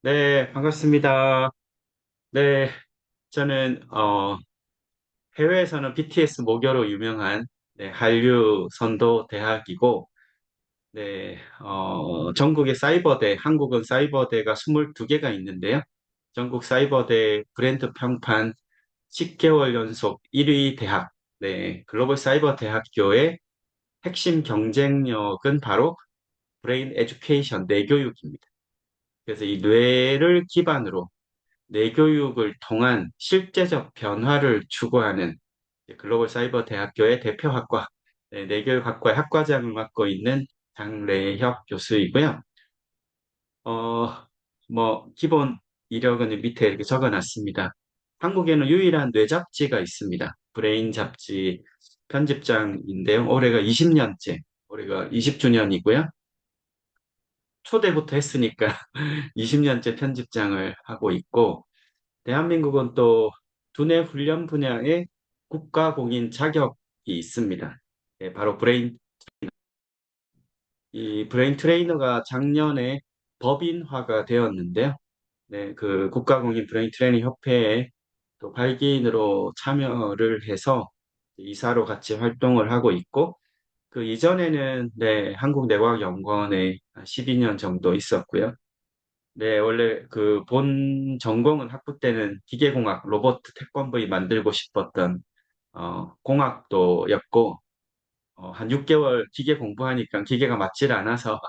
네, 반갑습니다. 네, 저는 해외에서는 BTS 모교로 유명한 한류 선도 대학이고, 전국에 사이버대, 한국은 사이버대가 22개가 있는데요. 전국 사이버대 브랜드 평판 10개월 연속 1위 대학, 글로벌 사이버 대학교의 핵심 경쟁력은 바로 브레인 에듀케이션, 뇌교육입니다. 그래서 이 뇌를 기반으로 뇌교육을 통한 실제적 변화를 추구하는 글로벌 사이버 대학교의 대표학과, 뇌교육학과의 학과장을 맡고 있는 장래혁 교수이고요. 어, 기본 이력은 밑에 이렇게 적어놨습니다. 한국에는 유일한 뇌 잡지가 있습니다. 브레인 잡지 편집장인데요. 올해가 20년째, 올해가 20주년이고요. 초대부터 했으니까 20년째 편집장을 하고 있고, 대한민국은 또 두뇌 훈련 분야의 국가공인 자격이 있습니다. 바로 이 브레인 트레이너가 작년에 법인화가 되었는데요. 그 국가공인 브레인 트레이닝 협회에 또 발기인으로 참여를 해서 이사로 같이 활동을 하고 있고, 그 이전에는 한국내과학연구원에 12년 정도 있었고요. 원래 그 본 전공은 학부 때는 기계공학, 로봇 태권브이 만들고 싶었던 공학도였고, 한 6개월 기계 공부하니까 기계가 맞질 않아서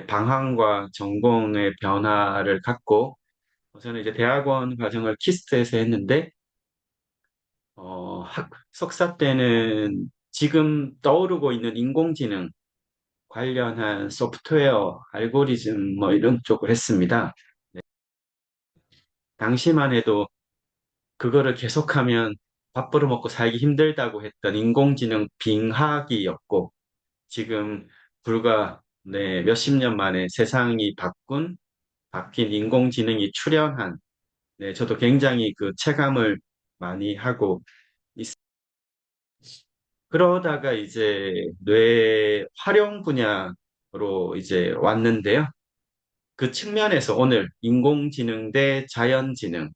방향과 전공의 변화를 갖고 저는 이제 대학원 과정을 키스트에서 했는데 석사 때는 지금 떠오르고 있는 인공지능 관련한 소프트웨어, 알고리즘 뭐 이런 쪽을 했습니다. 당시만 해도 그거를 계속하면 밥 벌어먹고 살기 힘들다고 했던 인공지능 빙하기였고, 지금 불과 몇십 년 만에 세상이 바뀐 인공지능이 출현한, 저도 굉장히 그 체감을 많이 하고 있. 그러다가 이제 뇌 활용 분야로 이제 왔는데요. 그 측면에서 오늘 인공지능 대 자연지능,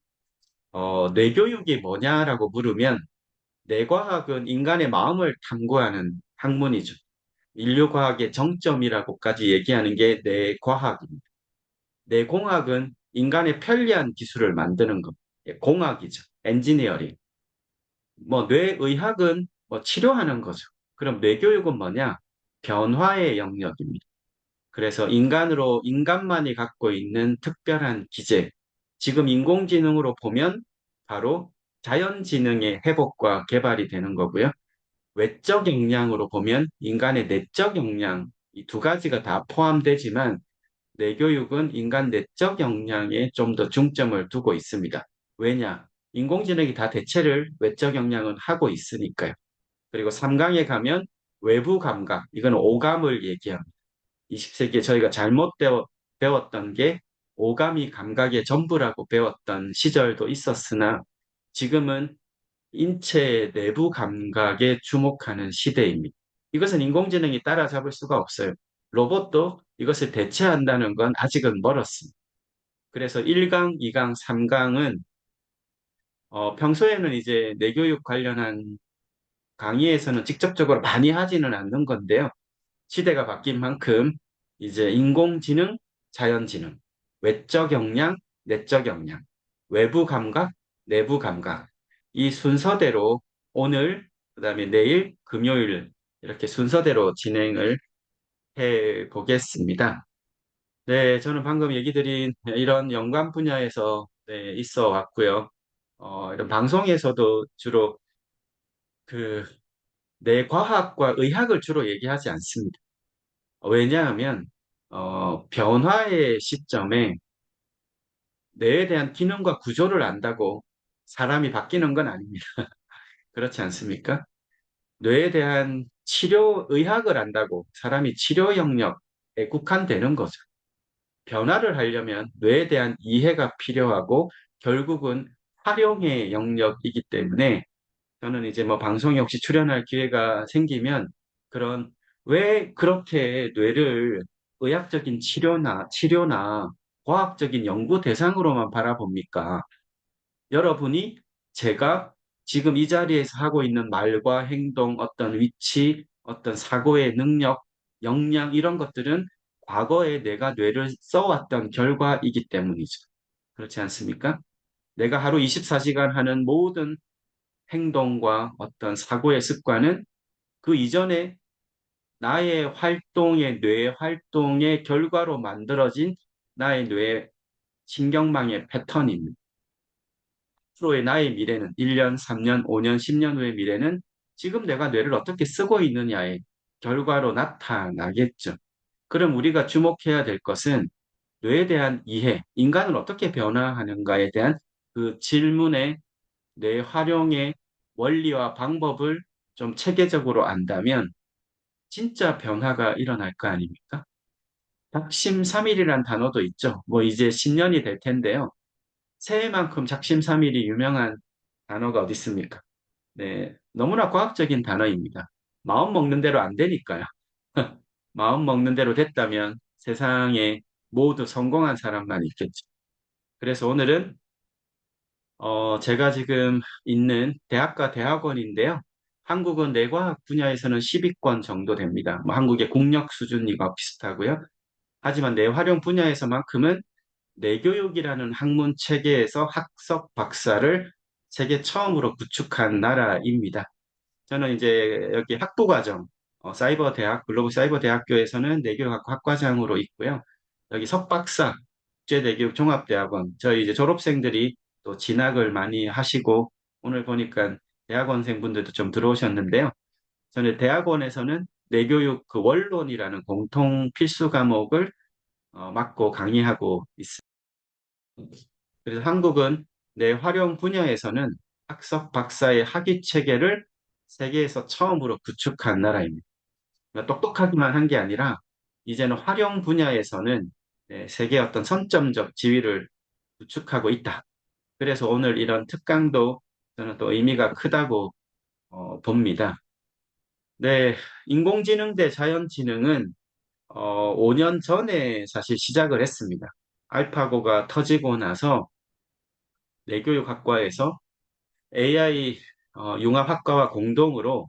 뇌교육이 뭐냐라고 물으면 뇌과학은 인간의 마음을 탐구하는 학문이죠. 인류과학의 정점이라고까지 얘기하는 게 뇌과학입니다. 뇌공학은 인간의 편리한 기술을 만드는 것. 공학이죠. 엔지니어링. 뇌의학은 치료하는 거죠. 그럼 뇌교육은 뭐냐? 변화의 영역입니다. 그래서 인간만이 갖고 있는 특별한 기재. 지금 인공지능으로 보면 바로 자연지능의 회복과 개발이 되는 거고요. 외적 역량으로 보면 인간의 내적 역량, 이 두 가지가 다 포함되지만 뇌교육은 인간 내적 역량에 좀 더 중점을 두고 있습니다. 왜냐? 인공지능이 다 대체를 외적 역량은 하고 있으니까요. 그리고 3강에 가면 외부 감각, 이건 오감을 얘기합니다. 20세기에 저희가 배웠던 게 오감이 감각의 전부라고 배웠던 시절도 있었으나 지금은 인체 내부 감각에 주목하는 시대입니다. 이것은 인공지능이 따라잡을 수가 없어요. 로봇도 이것을 대체한다는 건 아직은 멀었습니다. 그래서 1강, 2강, 3강은 평소에는 이제 뇌교육 관련한 강의에서는 직접적으로 많이 하지는 않는 건데요. 시대가 바뀐 만큼 이제 인공지능, 자연지능, 외적 역량, 내적 역량, 외부 감각, 내부 감각, 이 순서대로 오늘, 그다음에 내일, 금요일 이렇게 순서대로 진행을 해 보겠습니다. 저는 방금 얘기 드린 이런 연관 분야에서 있어 왔고요. 이런 방송에서도 주로 그 뇌과학과 의학을 주로 얘기하지 않습니다. 왜냐하면 변화의 시점에 뇌에 대한 기능과 구조를 안다고 사람이 바뀌는 건 아닙니다. 그렇지 않습니까? 뇌에 대한 치료 의학을 안다고 사람이 치료 영역에 국한되는 거죠. 변화를 하려면 뇌에 대한 이해가 필요하고 결국은 활용의 영역이기 때문에 저는 이제 방송에 혹시 출연할 기회가 생기면 그런 왜 그렇게 뇌를 의학적인 치료나 과학적인 연구 대상으로만 바라봅니까? 여러분이 제가 지금 이 자리에서 하고 있는 말과 행동, 어떤 위치, 어떤 사고의 능력, 역량 이런 것들은 과거에 내가 뇌를 써왔던 결과이기 때문이죠. 그렇지 않습니까? 내가 하루 24시간 하는 모든 행동과 어떤 사고의 습관은 그 이전에 나의 활동의 뇌 활동의 결과로 만들어진 나의 뇌 신경망의 패턴입니다. 앞으로의 나의 미래는 1년, 3년, 5년, 10년 후의 미래는 지금 내가 뇌를 어떻게 쓰고 있느냐의 결과로 나타나겠죠. 그럼 우리가 주목해야 될 것은 뇌에 대한 이해, 인간을 어떻게 변화하는가에 대한 그 질문의 뇌 활용의 원리와 방법을 좀 체계적으로 안다면 진짜 변화가 일어날 거 아닙니까? 작심삼일이란 단어도 있죠. 뭐 이제 10년이 될 텐데요. 새해만큼 작심삼일이 유명한 단어가 어디 있습니까? 네, 너무나 과학적인 단어입니다. 마음 먹는 대로 안 되니까요. 마음 먹는 대로 됐다면 세상에 모두 성공한 사람만 있겠죠. 그래서 오늘은 제가 지금 있는 대학과 대학원인데요. 한국은 뇌과학 분야에서는 10위권 정도 됩니다. 뭐 한국의 국력 수준이와 비슷하고요. 하지만 뇌활용 분야에서만큼은 뇌교육이라는 학문 체계에서 학석 박사를 세계 처음으로 구축한 나라입니다. 저는 이제 여기 학부과정, 사이버 대학, 글로벌 사이버 대학교에서는 뇌교육학과 학과장으로 있고요. 여기 석박사, 국제대교육 종합대학원, 저희 이제 졸업생들이 또 진학을 많이 하시고, 오늘 보니까 대학원생분들도 좀 들어오셨는데요. 저는 대학원에서는 뇌교육 그 원론이라는 공통 필수 과목을 맡고 강의하고 있습니다. 그래서 한국은 뇌 활용 분야에서는 학석 박사의 학위 체계를 세계에서 처음으로 구축한 나라입니다. 그러니까 똑똑하기만 한 게 아니라 이제는 활용 분야에서는 세계 어떤 선점적 지위를 구축하고 있다. 그래서 오늘 이런 특강도 저는 또 의미가 크다고 봅니다. 네, 인공지능 대 자연지능은 5년 전에 사실 시작을 했습니다. 알파고가 터지고 나서 내교육학과에서 AI 융합학과와 공동으로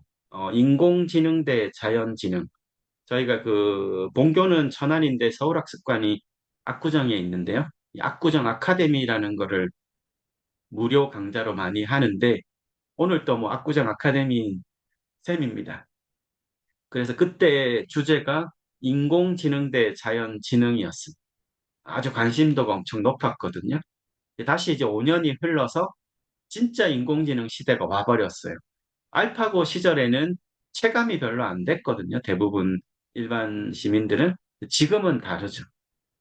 인공지능 대 자연지능 저희가 그 본교는 천안인데 서울학습관이 압구정에 있는데요. 이 압구정 아카데미라는 거를 무료 강좌로 많이 하는데 오늘 또 뭐 압구정 아카데미 쌤입니다. 그래서 그때 주제가 인공지능 대 자연지능이었습니다. 아주 관심도가 엄청 높았거든요. 다시 이제 5년이 흘러서 진짜 인공지능 시대가 와버렸어요. 알파고 시절에는 체감이 별로 안 됐거든요. 대부분 일반 시민들은. 지금은 다르죠.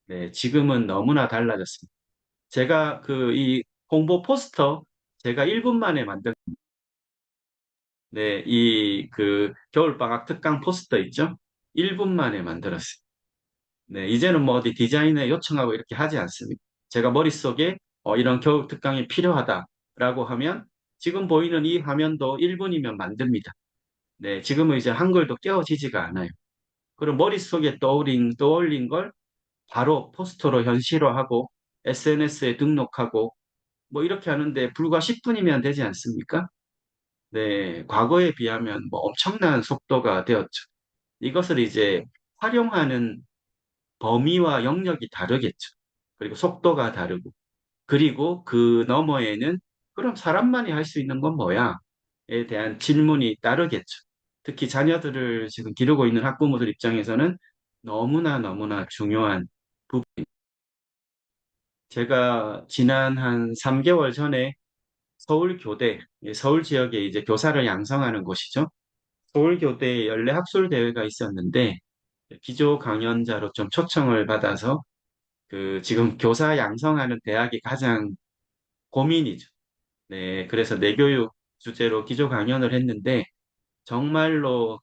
네, 지금은 너무나 달라졌습니다. 제가 그 이 홍보 포스터 제가 1분 만에 만든 네, 이 그 겨울방학 특강 포스터 있죠? 1분 만에 만들었어요. 네, 이제는 뭐 어디 디자인에 요청하고 이렇게 하지 않습니다. 제가 머릿속에 이런 겨울 특강이 필요하다라고 하면 지금 보이는 이 화면도 1분이면 만듭니다. 네, 지금은 이제 한글도 깨어지지가 않아요. 그럼 머릿속에 떠올린 걸 바로 포스터로 현실화하고 SNS에 등록하고 뭐 이렇게 하는데 불과 10분이면 되지 않습니까? 네, 과거에 비하면 뭐 엄청난 속도가 되었죠. 이것을 이제 활용하는 범위와 영역이 다르겠죠. 그리고 속도가 다르고. 그리고 그 너머에는 그럼 사람만이 할 수 있는 건 뭐야? 에 대한 질문이 따르겠죠. 특히 자녀들을 지금 기르고 있는 학부모들 입장에서는 너무나 너무나 중요한 부분. 제가 지난 한 3개월 전에 서울교대, 서울 지역에 이제 교사를 양성하는 곳이죠. 서울교대 연례 학술 대회가 있었는데 기조 강연자로 좀 초청을 받아서 그 지금 교사 양성하는 대학이 가장 고민이죠. 네, 그래서 내교육 주제로 기조 강연을 했는데 정말로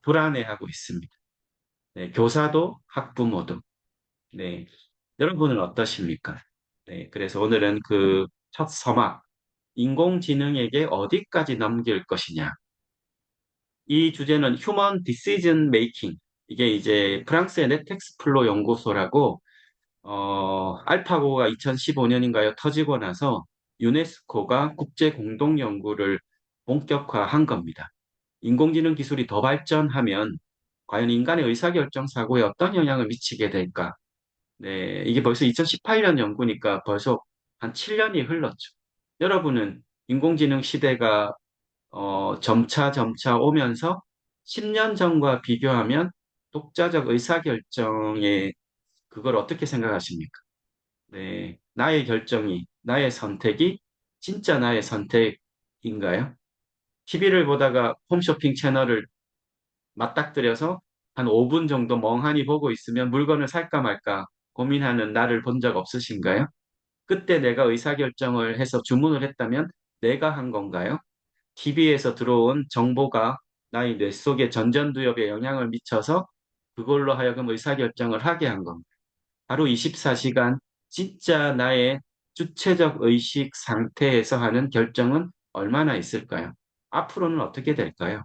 불안해하고 있습니다. 네, 교사도 학부모도. 네, 여러분은 어떠십니까? 네, 그래서 오늘은 그 첫 서막, 인공지능에게 어디까지 넘길 것이냐. 이 주제는 휴먼 디시전 메이킹. 이게 이제 프랑스의 네텍스플로 연구소라고 알파고가 2015년인가요? 터지고 나서 유네스코가 국제 공동 연구를 본격화한 겁니다. 인공지능 기술이 더 발전하면 과연 인간의 의사결정 사고에 어떤 영향을 미치게 될까? 네, 이게 벌써 2018년 연구니까 벌써 한 7년이 흘렀죠. 여러분은 인공지능 시대가 점차 점차 오면서 10년 전과 비교하면 독자적 의사결정에 그걸 어떻게 생각하십니까? 네, 나의 결정이, 나의 선택이 진짜 나의 선택인가요? TV를 보다가 홈쇼핑 채널을 맞닥뜨려서 한 5분 정도 멍하니 보고 있으면 물건을 살까 말까 고민하는 나를 본 적 없으신가요? 그때 내가 의사결정을 해서 주문을 했다면 내가 한 건가요? TV에서 들어온 정보가 나의 뇌 속의 전전두엽에 영향을 미쳐서 그걸로 하여금 의사결정을 하게 한 겁니다. 하루 24시간 진짜 나의 주체적 의식 상태에서 하는 결정은 얼마나 있을까요? 앞으로는 어떻게 될까요?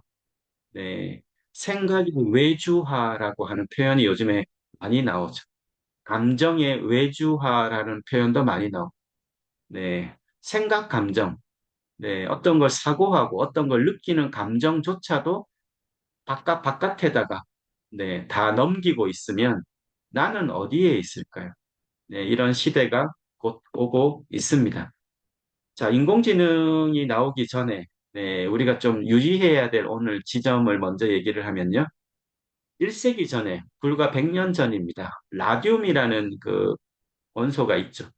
네. 생각의 외주화라고 하는 표현이 요즘에 많이 나오죠. 감정의 외주화라는 표현도 많이 나오고, 네. 생각, 감정. 네. 어떤 걸 사고하고 어떤 걸 느끼는 감정조차도 바깥에다가, 네. 다 넘기고 있으면 나는 어디에 있을까요? 네. 이런 시대가 곧 오고 있습니다. 자, 인공지능이 나오기 전에, 네. 우리가 좀 유의해야 될 오늘 지점을 먼저 얘기를 하면요. 1세기 전에, 불과 100년 전입니다. 라듐이라는 그 원소가 있죠.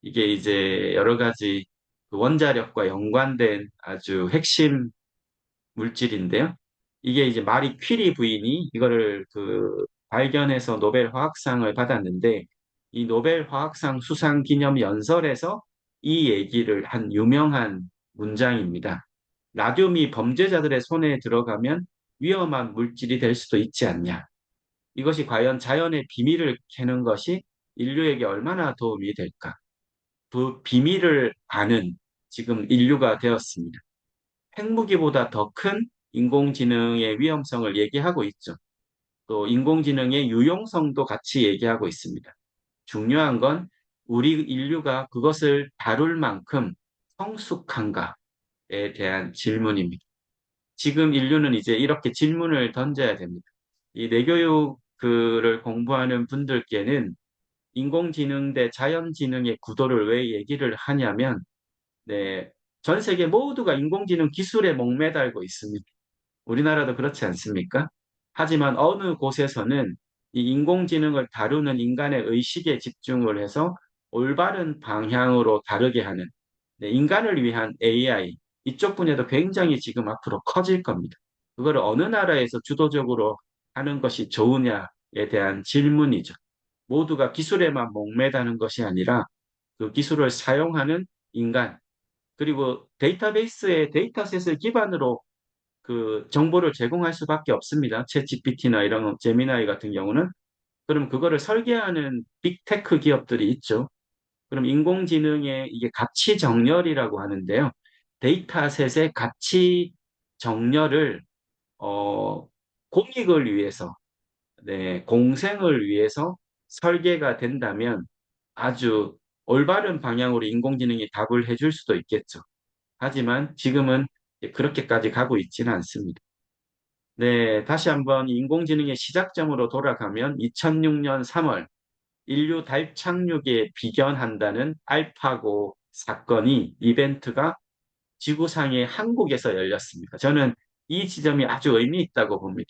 이게 이제 여러 가지 그 원자력과 연관된 아주 핵심 물질인데요. 이게 이제 마리 퀴리 부인이 이거를 그 발견해서 노벨 화학상을 받았는데 이 노벨 화학상 수상 기념 연설에서 이 얘기를 한 유명한 문장입니다. 라듐이 범죄자들의 손에 들어가면 위험한 물질이 될 수도 있지 않냐. 이것이 과연 자연의 비밀을 캐는 것이 인류에게 얼마나 도움이 될까? 그 비밀을 아는 지금 인류가 되었습니다. 핵무기보다 더 큰 인공지능의 위험성을 얘기하고 있죠. 또 인공지능의 유용성도 같이 얘기하고 있습니다. 중요한 건 우리 인류가 그것을 다룰 만큼 성숙한가에 대한 질문입니다. 지금 인류는 이제 이렇게 질문을 던져야 됩니다. 이 내교육을 공부하는 분들께는 인공지능 대 자연지능의 구도를 왜 얘기를 하냐면, 네, 전 세계 모두가 인공지능 기술에 목매달고 있습니다. 우리나라도 그렇지 않습니까? 하지만 어느 곳에서는 이 인공지능을 다루는 인간의 의식에 집중을 해서 올바른 방향으로 다르게 하는 네, 인간을 위한 AI 이쪽 분야도 굉장히 지금 앞으로 커질 겁니다. 그걸 어느 나라에서 주도적으로 하는 것이 좋으냐에 대한 질문이죠. 모두가 기술에만 목매다는 것이 아니라 그 기술을 사용하는 인간 그리고 데이터베이스의 데이터셋을 기반으로 그 정보를 제공할 수밖에 없습니다. 챗 GPT나 이런 제미나이 같은 경우는. 그럼 그거를 설계하는 빅테크 기업들이 있죠. 그럼 인공지능의 이게 가치 정렬이라고 하는데요. 데이터셋의 가치 정렬을 어, 공익을 위해서, 네, 공생을 위해서 설계가 된다면 아주 올바른 방향으로 인공지능이 답을 해줄 수도 있겠죠. 하지만 지금은 그렇게까지 가고 있지는 않습니다. 네, 다시 한번 인공지능의 시작점으로 돌아가면 2006년 3월 인류 달 착륙에 비견한다는 알파고 사건이 이벤트가 지구상의 한국에서 열렸습니다. 저는 이 지점이 아주 의미 있다고 봅니다.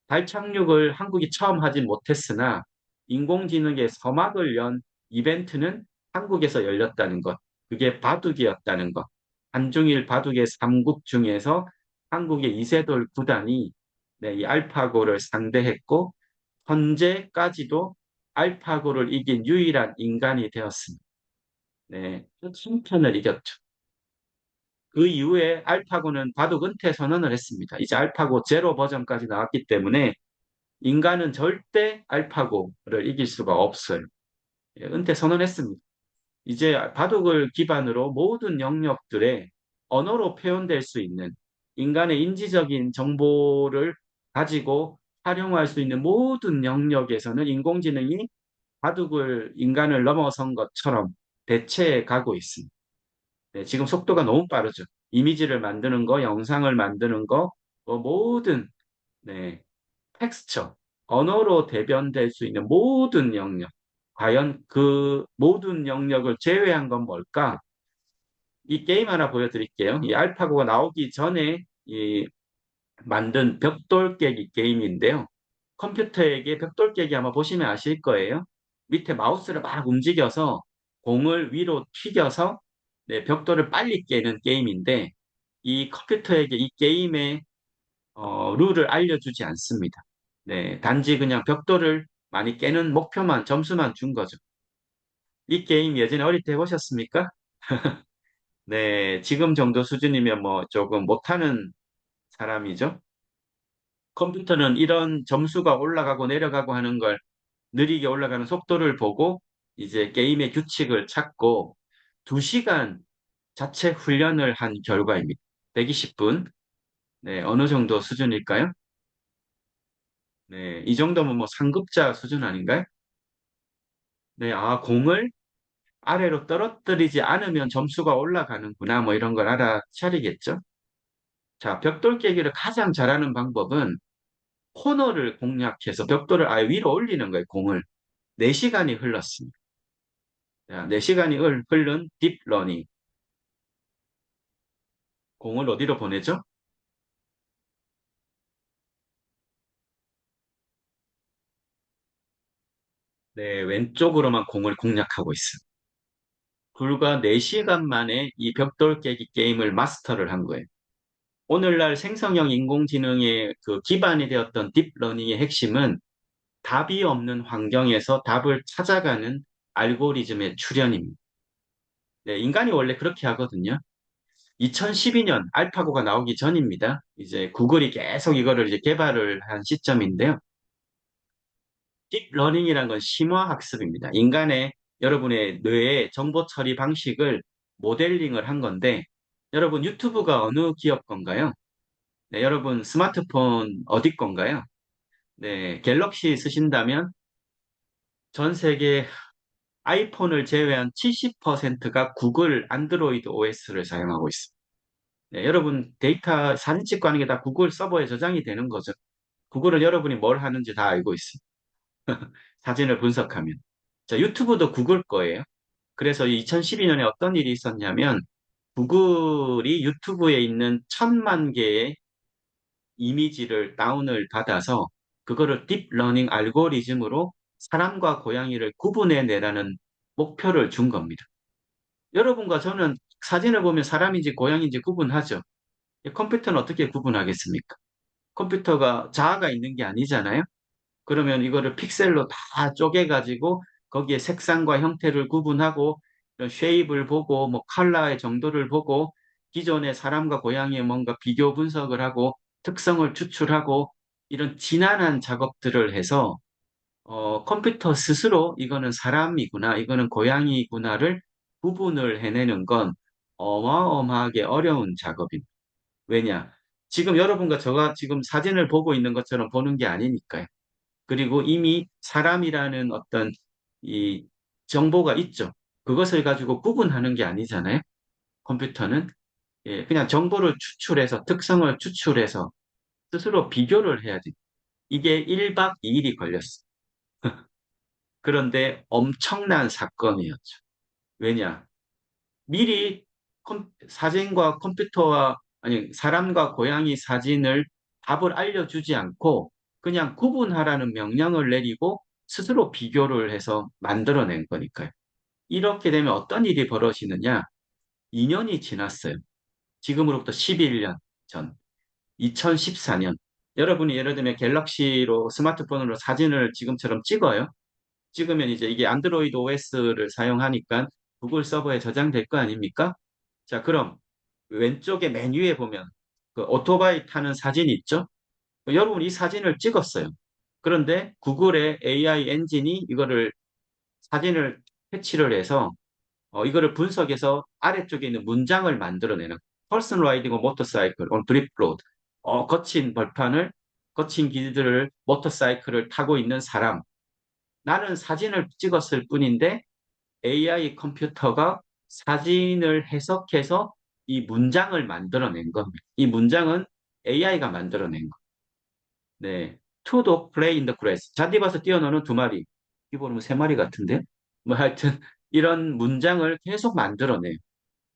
달 착륙을 한국이 처음 하진 못했으나 인공지능의 서막을 연 이벤트는 한국에서 열렸다는 것. 그게 바둑이었다는 것. 한중일 바둑의 3국 중에서 한국의 이세돌 구단이 네, 이 알파고를 상대했고 현재까지도 알파고를 이긴 유일한 인간이 되었습니다. 네, 한편을 이겼죠. 그 이후에 알파고는 바둑 은퇴 선언을 했습니다. 이제 알파고 제로 버전까지 나왔기 때문에 인간은 절대 알파고를 이길 수가 없어요. 예, 은퇴 선언했습니다. 이제 바둑을 기반으로 모든 영역들에 언어로 표현될 수 있는 인간의 인지적인 정보를 가지고 활용할 수 있는 모든 영역에서는 인공지능이 바둑을 인간을 넘어선 것처럼 대체해 가고 있습니다. 네, 지금 속도가 너무 빠르죠. 이미지를 만드는 거, 영상을 만드는 거, 뭐 모든 네, 텍스처, 언어로 대변될 수 있는 모든 영역. 과연 그 모든 영역을 제외한 건 뭘까? 이 게임 하나 보여드릴게요. 이 알파고가 나오기 전에 이 만든 벽돌 깨기 게임인데요. 컴퓨터에게 벽돌 깨기 아마 보시면 아실 거예요. 밑에 마우스를 막 움직여서 공을 위로 튀겨서 네, 벽돌을 빨리 깨는 게임인데 이 컴퓨터에게 이 게임의 룰을 알려주지 않습니다. 네, 단지 그냥 벽돌을 많이 깨는 목표만, 점수만 준 거죠. 이 게임 예전에 어릴 때 해보셨습니까? 네, 지금 정도 수준이면 뭐 조금 못하는 사람이죠. 컴퓨터는 이런 점수가 올라가고 내려가고 하는 걸 느리게 올라가는 속도를 보고 이제 게임의 규칙을 찾고 2시간 자체 훈련을 한 결과입니다. 120분. 네, 어느 정도 수준일까요? 네, 이 정도면 뭐 상급자 수준 아닌가요? 네, 아, 공을 아래로 떨어뜨리지 않으면 점수가 올라가는구나, 뭐 이런 걸 알아차리겠죠? 자, 벽돌 깨기를 가장 잘하는 방법은 코너를 공략해서 벽돌을 아예 위로 올리는 거예요, 공을. 4시간이 흘렀습니다. 자, 4시간이 흐른 딥러닝. 공을 어디로 보내죠? 네, 왼쪽으로만 공을 공략하고 있습니다. 불과 4시간 만에 이 벽돌 깨기 게임을 마스터를 한 거예요. 오늘날 생성형 인공지능의 그 기반이 되었던 딥러닝의 핵심은 답이 없는 환경에서 답을 찾아가는 알고리즘의 출현입니다. 네, 인간이 원래 그렇게 하거든요. 2012년 알파고가 나오기 전입니다. 이제 구글이 계속 이거를 이제 개발을 한 시점인데요. 딥러닝이란 건 심화학습입니다. 인간의 여러분의 뇌의 정보 처리 방식을 모델링을 한 건데, 여러분 유튜브가 어느 기업 건가요? 네, 여러분 스마트폰 어디 건가요? 네, 갤럭시 쓰신다면 전 세계 아이폰을 제외한 70%가 구글 안드로이드 OS를 사용하고 있습니다. 네, 여러분 데이터 사진 찍고 하는 게 다 구글 서버에 저장이 되는 거죠. 구글은 여러분이 뭘 하는지 다 알고 있습니다. 사진을 분석하면. 자, 유튜브도 구글 거예요. 그래서 2012년에 어떤 일이 있었냐면 구글이 유튜브에 있는 1,000만 개의 이미지를 다운을 받아서 그거를 딥러닝 알고리즘으로 사람과 고양이를 구분해 내라는 목표를 준 겁니다. 여러분과 저는 사진을 보면 사람인지 고양이인지 구분하죠. 컴퓨터는 어떻게 구분하겠습니까? 컴퓨터가 자아가 있는 게 아니잖아요. 그러면 이거를 픽셀로 다 쪼개가지고 거기에 색상과 형태를 구분하고 이런 쉐입을 보고 뭐 컬러의 정도를 보고 기존의 사람과 고양이의 뭔가 비교 분석을 하고 특성을 추출하고 이런 지난한 작업들을 해서 컴퓨터 스스로 이거는 사람이구나, 이거는 고양이구나를 구분을 해내는 건 어마어마하게 어려운 작업입니다. 왜냐? 지금 여러분과 저가 지금 사진을 보고 있는 것처럼 보는 게 아니니까요. 그리고 이미 사람이라는 어떤 이 정보가 있죠. 그것을 가지고 구분하는 게 아니잖아요. 컴퓨터는 예, 그냥 정보를 추출해서 특성을 추출해서 스스로 비교를 해야 돼. 이게 1박 2일이 걸렸어. 그런데 엄청난 사건이었죠. 왜냐? 미리 사진과 컴퓨터와 아니 사람과 고양이 사진을 답을 알려주지 않고 그냥 구분하라는 명령을 내리고 스스로 비교를 해서 만들어낸 거니까요. 이렇게 되면 어떤 일이 벌어지느냐? 2년이 지났어요. 지금으로부터 11년 전, 2014년. 여러분이 예를 들면 갤럭시로 스마트폰으로 사진을 지금처럼 찍어요. 찍으면 이제 이게 안드로이드 OS를 사용하니까 구글 서버에 저장될 거 아닙니까? 자, 그럼 왼쪽에 맨 위에 보면 그 오토바이 타는 사진 있죠? 여러분 이 사진을 찍었어요. 그런데 구글의 AI 엔진이 이거를 사진을 캐치를 해서 이거를 분석해서 아래쪽에 있는 문장을 만들어내는 person riding a motorcycle on brick road. 거친 벌판을 거친 길들을 모터사이클을 타고 있는 사람 나는 사진을 찍었을 뿐인데 AI 컴퓨터가 사진을 해석해서 이 문장을 만들어낸 겁니다. 이 문장은 AI가 만들어낸 거. 네. To dog play in the grass. 잔디밭에 뛰어노는 두 마리. 이거는 세 마리 같은데? 뭐 하여튼 이런 문장을 계속 만들어내요.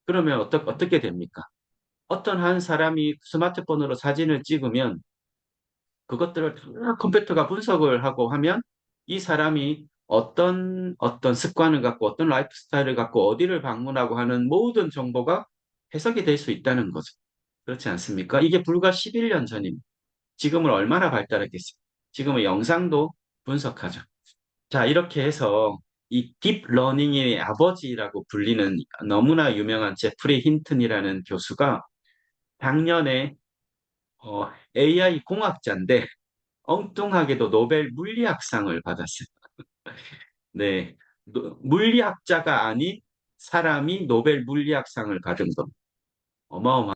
그러면 어떻게 됩니까? 어떤 한 사람이 스마트폰으로 사진을 찍으면 그것들을 다 컴퓨터가 분석을 하고 하면 이 사람이 어떤 습관을 갖고 어떤 라이프 스타일을 갖고 어디를 방문하고 하는 모든 정보가 해석이 될 수 있다는 거죠. 그렇지 않습니까? 이게 불과 11년 전입니다. 지금은 얼마나 발달했겠어요. 지금은 영상도 분석하죠. 자, 이렇게 해서 이 딥러닝의 아버지라고 불리는 너무나 유명한 제프리 힌튼이라는 교수가 작년에 AI 공학자인데 엉뚱하게도 노벨 물리학상을 받았어요. 네, 물리학자가 아닌 사람이 노벨 물리학상을 받은 겁니다. 어마어마.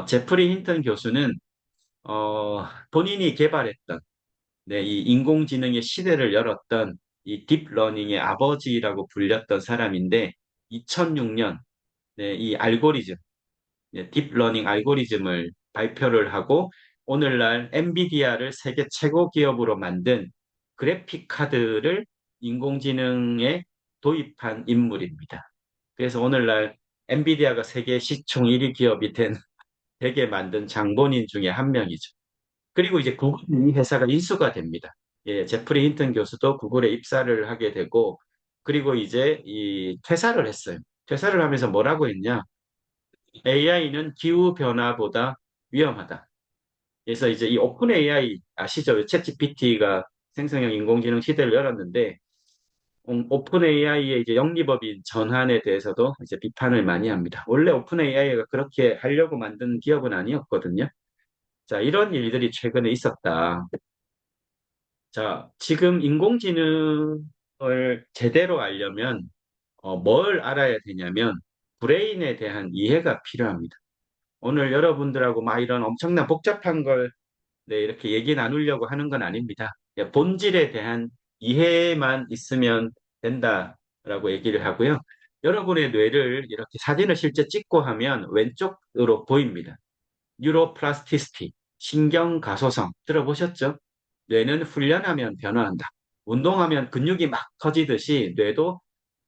제프리 힌튼 교수는 본인이 개발했던 이 인공지능의 시대를 열었던 이 딥러닝의 아버지라고 불렸던 사람인데 2006년 이 알고리즘, 딥러닝 알고리즘을 발표를 하고 오늘날 엔비디아를 세계 최고 기업으로 만든 그래픽 카드를 인공지능에 도입한 인물입니다. 그래서 오늘날 엔비디아가 세계 시총 1위 기업이 된 되게 만든 장본인 중에 한 명이죠. 그리고 이제 구글이 이 회사가 인수가 됩니다. 예, 제프리 힌튼 교수도 구글에 입사를 하게 되고, 그리고 이제 이 퇴사를 했어요. 퇴사를 하면서 뭐라고 했냐? AI는 기후 변화보다 위험하다. 그래서 이제 이 오픈 AI 아시죠? 챗 GPT가 생성형 인공지능 시대를 열었는데, 오픈 AI의 이제 영리법인 전환에 대해서도 이제 비판을 많이 합니다. 원래 오픈 AI가 그렇게 하려고 만든 기업은 아니었거든요. 자, 이런 일들이 최근에 있었다. 자, 지금 인공지능을 제대로 알려면 뭘 알아야 되냐면 브레인에 대한 이해가 필요합니다. 오늘 여러분들하고 막 이런 엄청난 복잡한 걸 이렇게 얘기 나누려고 하는 건 아닙니다. 본질에 대한 이해만 있으면 된다라고 얘기를 하고요. 여러분의 뇌를 이렇게 사진을 실제 찍고 하면 왼쪽으로 보입니다. 뉴로플라스티시티, 신경 가소성 들어보셨죠? 뇌는 훈련하면 변화한다. 운동하면 근육이 막 커지듯이 뇌도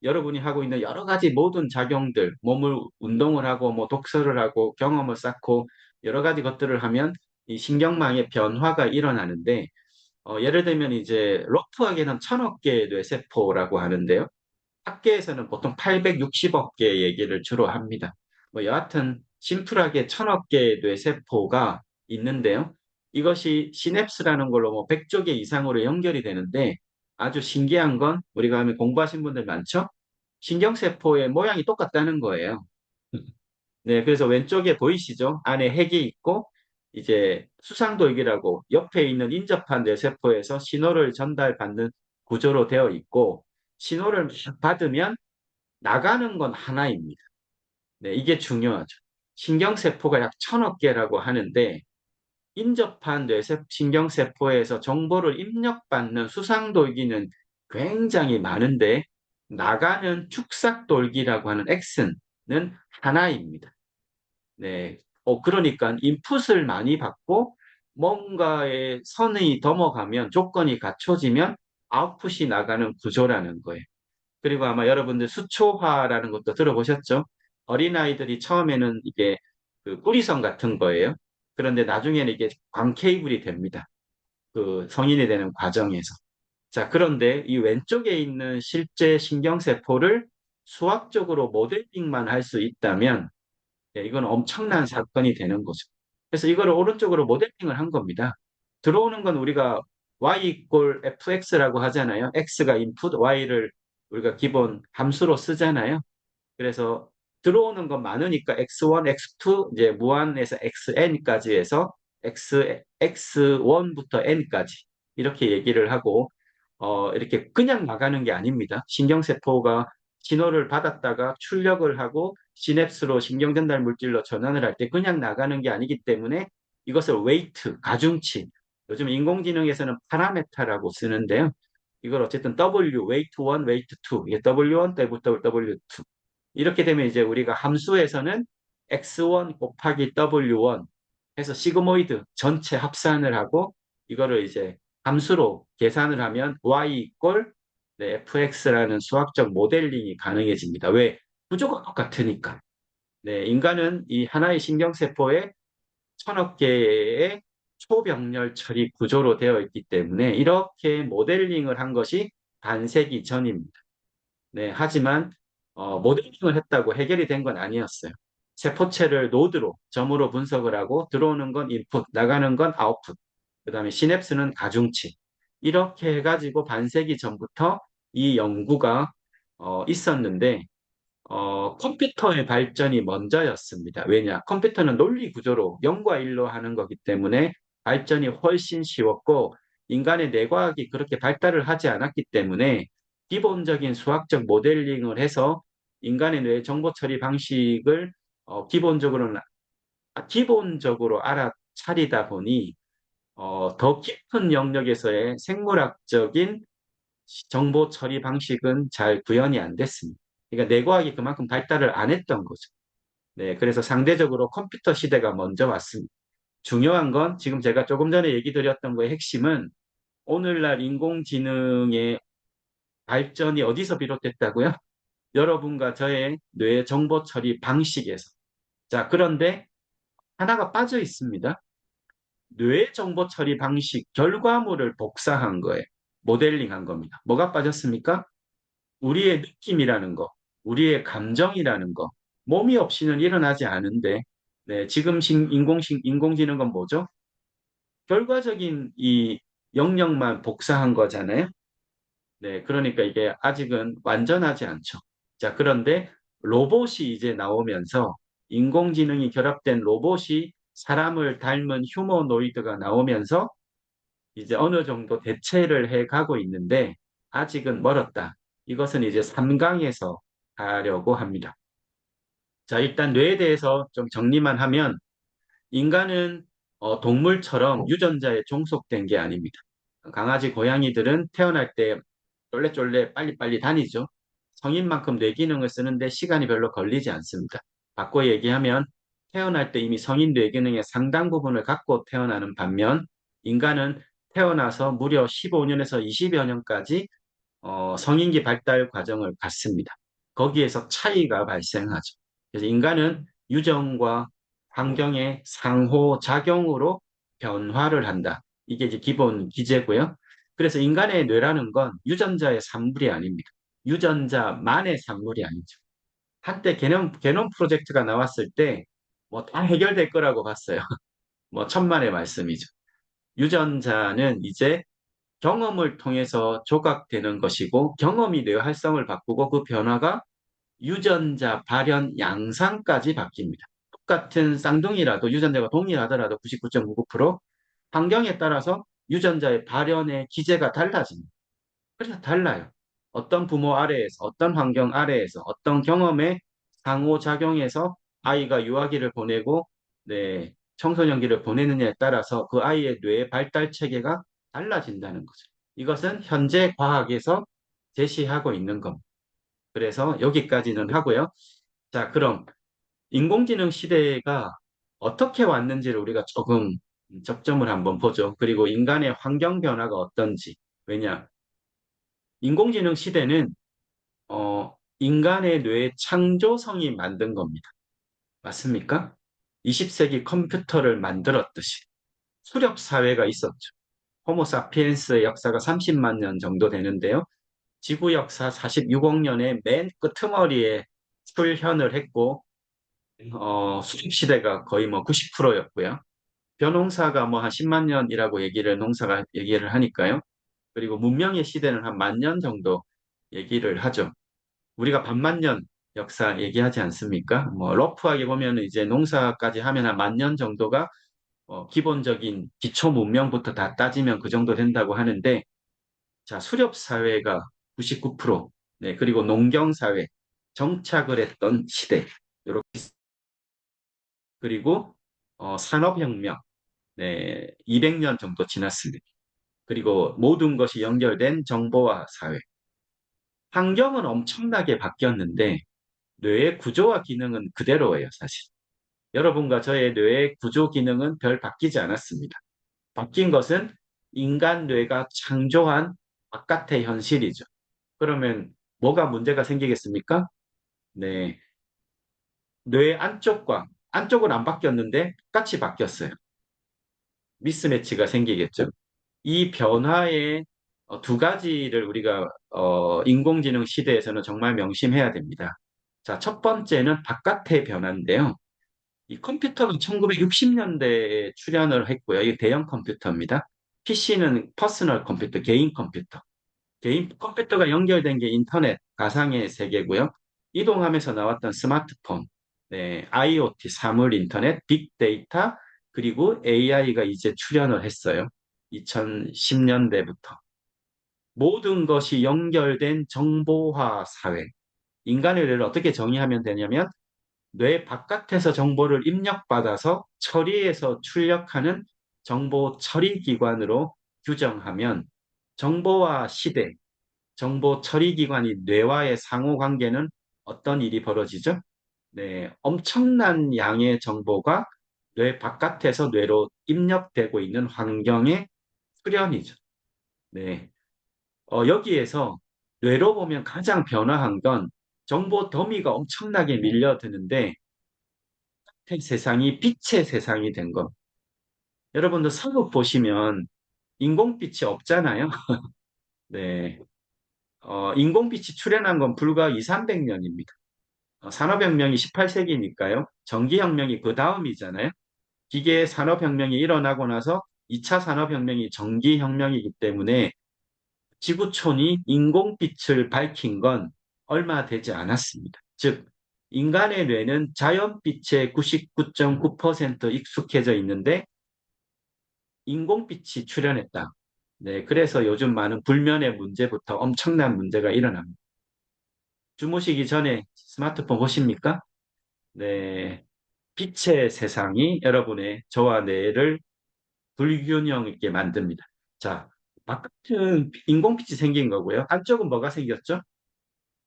여러분이 하고 있는 여러 가지 모든 작용들, 몸을 운동을 하고 뭐 독서를 하고 경험을 쌓고 여러 가지 것들을 하면 이 신경망의 변화가 일어나는데 예를 들면 이제 러프하게는 1000억 개의 뇌세포라고 하는데요. 학계에서는 보통 860억 개 얘기를 주로 합니다. 뭐 여하튼 심플하게 1000억 개의 뇌세포가 있는데요. 이것이 시냅스라는 걸로 뭐 100조 개 이상으로 연결이 되는데 아주 신기한 건 우리가 하면 공부하신 분들 많죠? 신경세포의 모양이 똑같다는 거예요. 네, 그래서 왼쪽에 보이시죠? 안에 핵이 있고 이제 수상돌기라고 옆에 있는 인접한 뇌세포에서 신호를 전달받는 구조로 되어 있고 신호를 받으면 나가는 건 하나입니다. 네, 이게 중요하죠. 신경세포가 약 1000억 개라고 하는데 인접한 신경세포에서 정보를 입력받는 수상돌기는 굉장히 많은데 나가는 축삭돌기라고 하는 X는 하나입니다. 네. 그러니까 인풋을 많이 받고 뭔가의 선이 넘어가면 조건이 갖춰지면 아웃풋이 나가는 구조라는 거예요. 그리고 아마 여러분들 수초화라는 것도 들어보셨죠? 어린아이들이 처음에는 이게 그 뿌리선 같은 거예요. 그런데 나중에는 이게 광 케이블이 됩니다. 그 성인이 되는 과정에서. 자, 그런데 이 왼쪽에 있는 실제 신경세포를 수학적으로 모델링만 할 수 있다면 이건 엄청난 사건이 되는 거죠. 그래서 이거를 오른쪽으로 모델링을 한 겁니다. 들어오는 건 우리가 y 이꼴 fx라고 하잖아요. x가 인풋, y를 우리가 기본 함수로 쓰잖아요. 그래서 들어오는 건 많으니까 x1, x2 이제 무한에서 xn까지 해서 x1부터 n까지 이렇게 얘기를 하고 이렇게 그냥 나가는 게 아닙니다. 신경세포가 신호를 받았다가 출력을 하고 시냅스로 신경전달 물질로 전환을 할 때 그냥 나가는 게 아니기 때문에 이것을 웨이트, 가중치, 요즘 인공지능에서는 파라메타라고 쓰는데요. 이걸 어쨌든 W, weight 1, weight 2, 이게 W1, W2. 이렇게 되면 이제 우리가 함수에서는 X1 곱하기 W1 해서 시그모이드 전체 합산을 하고 이거를 이제 함수로 계산을 하면 Y 이꼴 fx라는 수학적 모델링이 가능해집니다. 왜? 구조가 똑같으니까. 네, 인간은 이 하나의 신경세포에 천억 개의 초병렬 처리 구조로 되어 있기 때문에 이렇게 모델링을 한 것이 반세기 전입니다. 네, 하지만 모델링을 했다고 해결이 된 건 아니었어요. 세포체를 노드로, 점으로 분석을 하고 들어오는 건 인풋, 나가는 건 아웃풋, 그다음에 시냅스는 가중치. 이렇게 해가지고 반세기 전부터 이 연구가 있었는데 컴퓨터의 발전이 먼저였습니다. 왜냐? 컴퓨터는 논리 구조로 0과 1로 하는 거기 때문에 발전이 훨씬 쉬웠고 인간의 뇌과학이 그렇게 발달을 하지 않았기 때문에 기본적인 수학적 모델링을 해서 인간의 뇌 정보 처리 방식을 기본적으로 알아차리다 보니 더 깊은 영역에서의 생물학적인 정보 처리 방식은 잘 구현이 안 됐습니다. 그러니까 내과학이 그만큼 발달을 안 했던 거죠. 네, 그래서 상대적으로 컴퓨터 시대가 먼저 왔습니다. 중요한 건 지금 제가 조금 전에 얘기 드렸던 거의 핵심은 오늘날 인공지능의 발전이 어디서 비롯됐다고요? 여러분과 저의 뇌 정보 처리 방식에서. 자, 그런데 하나가 빠져 있습니다. 뇌 정보 처리 방식 결과물을 복사한 거예요. 모델링한 겁니다. 뭐가 빠졌습니까? 우리의 느낌이라는 거, 우리의 감정이라는 거, 몸이 없이는 일어나지 않은데, 네, 지금 인공지능은 뭐죠? 결과적인 이 영역만 복사한 거잖아요. 네, 그러니까 이게 아직은 완전하지 않죠. 자, 그런데 로봇이 이제 나오면서 인공지능이 결합된 로봇이 사람을 닮은 휴머노이드가 나오면서 이제 어느 정도 대체를 해 가고 있는데 아직은 멀었다. 이것은 이제 3강에서 하려고 합니다. 자, 일단 뇌에 대해서 좀 정리만 하면 인간은 동물처럼 유전자에 종속된 게 아닙니다. 강아지, 고양이들은 태어날 때 쫄래쫄래 빨리빨리 다니죠. 성인만큼 뇌 기능을 쓰는데 시간이 별로 걸리지 않습니다. 바꿔 얘기하면 태어날 때 이미 성인 뇌 기능의 상당 부분을 갖고 태어나는 반면 인간은 태어나서 무려 15년에서 20여 년까지 성인기 발달 과정을 갖습니다. 거기에서 차이가 발생하죠. 그래서 인간은 유전과 환경의 상호작용으로 변화를 한다. 이게 이제 기본 기제고요. 그래서 인간의 뇌라는 건 유전자의 산물이 아닙니다. 유전자만의 산물이 아니죠. 한때 게놈 프로젝트가 나왔을 때 뭐 다 해결될 거라고 봤어요. 뭐 천만의 말씀이죠. 유전자는 이제 경험을 통해서 조각되는 것이고 경험이 뇌 활성을 바꾸고 그 변화가 유전자 발현 양상까지 바뀝니다. 똑같은 쌍둥이라도 유전자가 동일하더라도 99.99% 환경에 따라서 유전자의 발현의 기제가 달라집니다. 그래서 달라요. 어떤 부모 아래에서, 어떤 환경 아래에서, 어떤 경험의 상호작용에서 아이가 유아기를 보내고, 네, 청소년기를 보내느냐에 따라서 그 아이의 뇌 발달 체계가 달라진다는 거죠. 이것은 현재 과학에서 제시하고 있는 겁니다. 그래서 여기까지는 하고요. 자, 그럼 인공지능 시대가 어떻게 왔는지를 우리가 조금 접점을 한번 보죠. 그리고 인간의 환경 변화가 어떤지. 왜냐? 인공지능 시대는 인간의 뇌의 창조성이 만든 겁니다. 맞습니까? 20세기 컴퓨터를 만들었듯이 수렵 사회가 있었죠. 호모사피엔스의 역사가 30만 년 정도 되는데요. 지구 역사 46억 년의 맨 끄트머리에 출현을 했고 수립 시대가 거의 뭐 90%였고요. 벼농사가 뭐 한 10만 년이라고 농사가 얘기를 하니까요. 그리고 문명의 시대는 한 10,000년 정도 얘기를 하죠. 우리가 반만 년 역사 얘기하지 않습니까? 뭐 러프하게 보면 이제 농사까지 하면 한 10,000년 정도가 기본적인 기초 문명부터 다 따지면 그 정도 된다고 하는데 자, 수렵 사회가 99%, 네, 그리고 농경 사회 정착을 했던 시대. 요렇게 그리고 산업혁명. 네, 200년 정도 지났습니다. 그리고 모든 것이 연결된 정보화 사회. 환경은 엄청나게 바뀌었는데 뇌의 구조와 기능은 그대로예요, 사실. 여러분과 저의 뇌의 구조 기능은 별 바뀌지 않았습니다. 바뀐 것은 인간 뇌가 창조한 바깥의 현실이죠. 그러면 뭐가 문제가 생기겠습니까? 네, 뇌 안쪽은 안 바뀌었는데 똑같이 바뀌었어요. 미스매치가 생기겠죠. 이 변화의 두 가지를 우리가 인공지능 시대에서는 정말 명심해야 됩니다. 자, 첫 번째는 바깥의 변화인데요. 이 컴퓨터는 1960년대에 출현을 했고요. 이게 대형 컴퓨터입니다. PC는 퍼스널 컴퓨터, 개인 컴퓨터. 개인 컴퓨터가 연결된 게 인터넷, 가상의 세계고요. 이동하면서 나왔던 스마트폰, 네, IoT, 사물 인터넷, 빅데이터, 그리고 AI가 이제 출현을 했어요. 2010년대부터. 모든 것이 연결된 정보화 사회. 인간의 뇌를 어떻게 정의하면 되냐면, 뇌 바깥에서 정보를 입력받아서 처리해서 출력하는 정보 처리 기관으로 규정하면, 정보화 시대, 정보 처리 기관이 뇌와의 상호 관계는 어떤 일이 벌어지죠? 네, 엄청난 양의 정보가 뇌 바깥에서 뇌로 입력되고 있는 환경의 수련이죠. 네, 여기에서 뇌로 보면 가장 변화한 건 정보 더미가 엄청나게 밀려드는데 세상이 빛의 세상이 된 것. 여러분들 서극 보시면 인공빛이 없잖아요. 네, 인공빛이 출현한 건 불과 2, 300년입니다. 산업혁명이 18세기니까요. 전기혁명이 그 다음이잖아요. 기계 산업혁명이 일어나고 나서 2차 산업혁명이 전기혁명이기 때문에 지구촌이 인공빛을 밝힌 건 얼마 되지 않았습니다. 즉, 인간의 뇌는 자연빛에 99.9% 익숙해져 있는데 인공빛이 출현했다. 네, 그래서 요즘 많은 불면의 문제부터 엄청난 문제가 일어납니다. 주무시기 전에 스마트폰 보십니까? 네, 빛의 세상이 여러분의 저와 뇌를 불균형 있게 만듭니다. 자, 바깥은 인공빛이 생긴 거고요. 안쪽은 뭐가 생겼죠?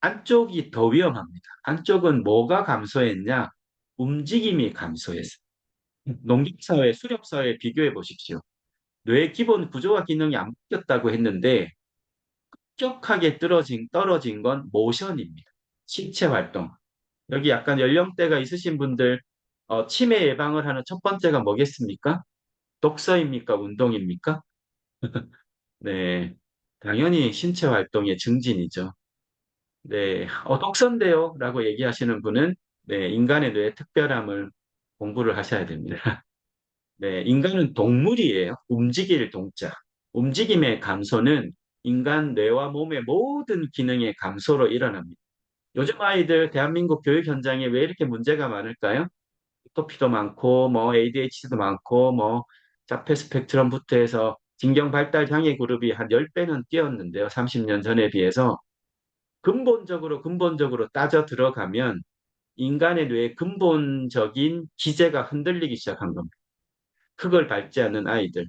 안쪽이 더 위험합니다. 안쪽은 뭐가 감소했냐? 움직임이 감소했어요. 농경사회, 수렵사회 비교해 보십시오. 뇌의 기본 구조와 기능이 안 바뀌었다고 했는데 급격하게 떨어진 건 모션입니다. 신체 활동. 여기 약간 연령대가 있으신 분들 치매 예방을 하는 첫 번째가 뭐겠습니까? 독서입니까? 운동입니까? 네, 당연히 신체 활동의 증진이죠. 네, 독서인데요? 라고 얘기하시는 분은 네, 인간의 뇌의 특별함을 공부를 하셔야 됩니다. 네, 인간은 동물이에요. 움직일 동자. 움직임의 감소는 인간 뇌와 몸의 모든 기능의 감소로 일어납니다. 요즘 아이들 대한민국 교육 현장에 왜 이렇게 문제가 많을까요? 토피도 많고 뭐 ADHD도 많고 뭐 자폐 스펙트럼부터 해서 진경 발달 장애 그룹이 한 10배는 뛰었는데요. 30년 전에 비해서 근본적으로 따져 들어가면 인간의 뇌의 근본적인 기제가 흔들리기 시작한 겁니다. 흙을 밟지 않는 아이들.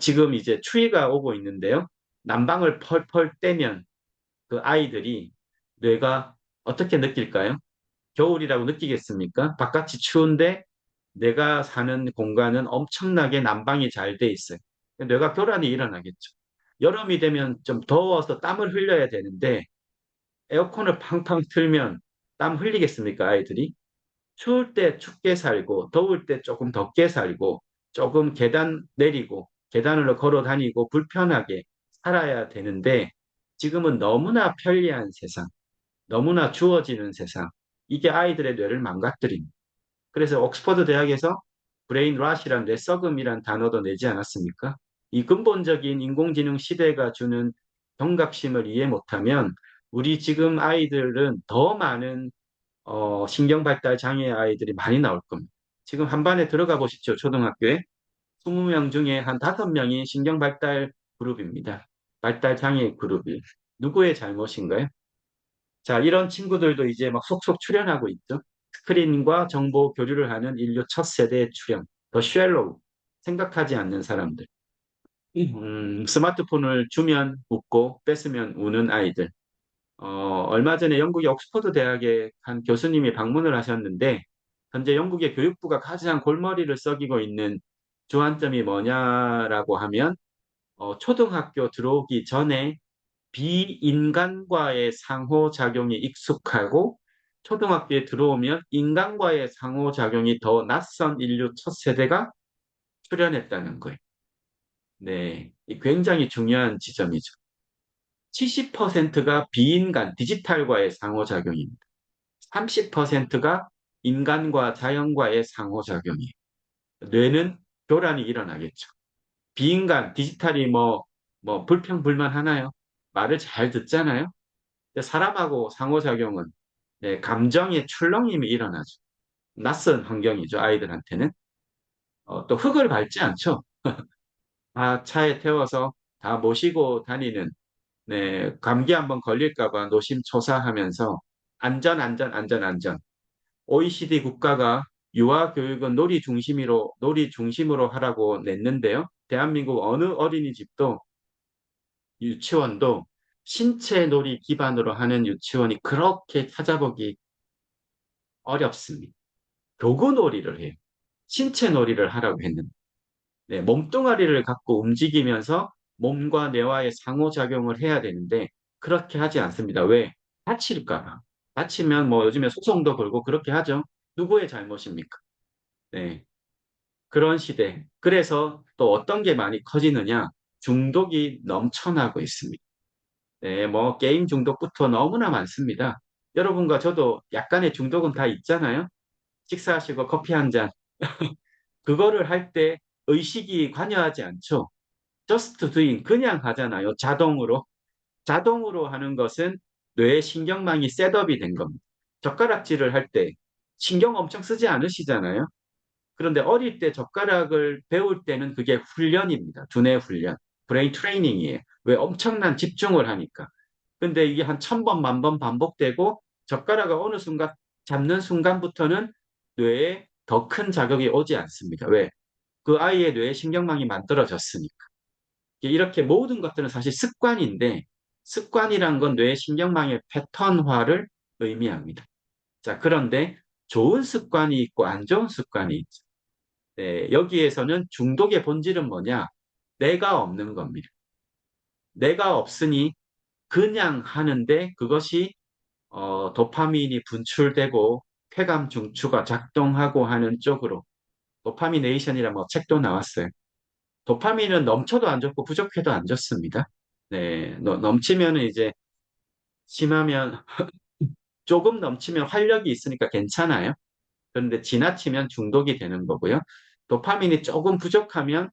지금 이제 추위가 오고 있는데요. 난방을 펄펄 떼면 그 아이들이 뇌가 어떻게 느낄까요? 겨울이라고 느끼겠습니까? 바깥이 추운데 내가 사는 공간은 엄청나게 난방이 잘 돼 있어요. 뇌가 교란이 일어나겠죠. 여름이 되면 좀 더워서 땀을 흘려야 되는데 에어컨을 팡팡 틀면 땀 흘리겠습니까, 아이들이? 추울 때 춥게 살고 더울 때 조금 덥게 살고 조금 계단 내리고 계단으로 걸어 다니고 불편하게 살아야 되는데 지금은 너무나 편리한 세상, 너무나 주어지는 세상. 이게 아이들의 뇌를 망가뜨립니다. 그래서 옥스퍼드 대학에서 브레인 랏이란 뇌썩음이란 단어도 내지 않았습니까? 이 근본적인 인공지능 시대가 주는 경각심을 이해 못하면 우리 지금 아이들은 더 많은 신경 발달 장애 아이들이 많이 나올 겁니다. 지금 한 반에 들어가 보십시오. 초등학교에 20명 중에 한 5명이 신경 발달 그룹입니다. 발달 장애 그룹이. 누구의 잘못인가요? 자, 이런 친구들도 이제 막 속속 출연하고 있죠. 스크린과 정보 교류를 하는 인류 첫 세대의 출연, 더 쉘로우. 생각하지 않는 사람들. 스마트폰을 주면 웃고 뺏으면 우는 아이들. 얼마 전에 영국의 옥스퍼드 대학의 한 교수님이 방문을 하셨는데, 현재 영국의 교육부가 가장 골머리를 썩이고 있는 주안점이 뭐냐라고 하면, 초등학교 들어오기 전에 비인간과의 상호작용이 익숙하고, 초등학교에 들어오면 인간과의 상호작용이 더 낯선 인류 첫 세대가 출현했다는 거예요. 네, 이 굉장히 중요한 지점이죠. 70%가 비인간, 디지털과의 상호작용입니다. 30%가 인간과 자연과의 상호작용이에요. 뇌는 교란이 일어나겠죠. 비인간, 디지털이 불평불만 하나요? 말을 잘 듣잖아요? 근데 사람하고 상호작용은 네, 감정의 출렁임이 일어나죠. 낯선 환경이죠, 아이들한테는. 또 흙을 밟지 않죠. 다 차에 태워서 다 모시고 다니는, 네, 감기 한번 걸릴까 봐 노심초사하면서 안전, 안전, 안전, 안전. OECD 국가가 유아 교육은 놀이 중심으로 하라고 냈는데요. 대한민국 어느 어린이집도 유치원도 신체 놀이 기반으로 하는 유치원이 그렇게 찾아보기 어렵습니다. 도구 놀이를 해요. 신체 놀이를 하라고 했는데. 네, 몸뚱아리를 갖고 움직이면서 몸과 뇌와의 상호작용을 해야 되는데 그렇게 하지 않습니다. 왜? 다칠까 봐. 다치면 뭐 요즘에 소송도 걸고 그렇게 하죠. 누구의 잘못입니까? 네, 그런 시대. 그래서 또 어떤 게 많이 커지느냐? 중독이 넘쳐나고 있습니다. 네, 뭐 게임 중독부터 너무나 많습니다. 여러분과 저도 약간의 중독은 다 있잖아요. 식사하시고 커피 한 잔. 그거를 할 때 의식이 관여하지 않죠. just doing 그냥 하잖아요. 자동으로. 자동으로 하는 것은 뇌의 신경망이 셋업이 된 겁니다. 젓가락질을 할 때 신경 엄청 쓰지 않으시잖아요. 그런데 어릴 때 젓가락을 배울 때는 그게 훈련입니다. 두뇌 훈련. 브레인 트레이닝이에요. 왜 엄청난 집중을 하니까. 근데 이게 한 1000번, 1000번 반복되고 젓가락을 어느 순간 잡는 순간부터는 뇌에 더 큰 자극이 오지 않습니다. 왜? 그 아이의 뇌의 신경망이 만들어졌으니까. 이렇게 모든 것들은 사실 습관인데 습관이란 건 뇌의 신경망의 패턴화를 의미합니다. 자, 그런데 좋은 습관이 있고 안 좋은 습관이 있죠. 네, 여기에서는 중독의 본질은 뭐냐? 내가 없는 겁니다. 내가 없으니 그냥 하는데 그것이 도파민이 분출되고 쾌감 중추가 작동하고 하는 쪽으로 도파미네이션이라는 뭐 책도 나왔어요. 도파민은 넘쳐도 안 좋고 부족해도 안 좋습니다. 네, 넘치면은 이제 심하면 조금 넘치면 활력이 있으니까 괜찮아요. 그런데 지나치면 중독이 되는 거고요. 도파민이 조금 부족하면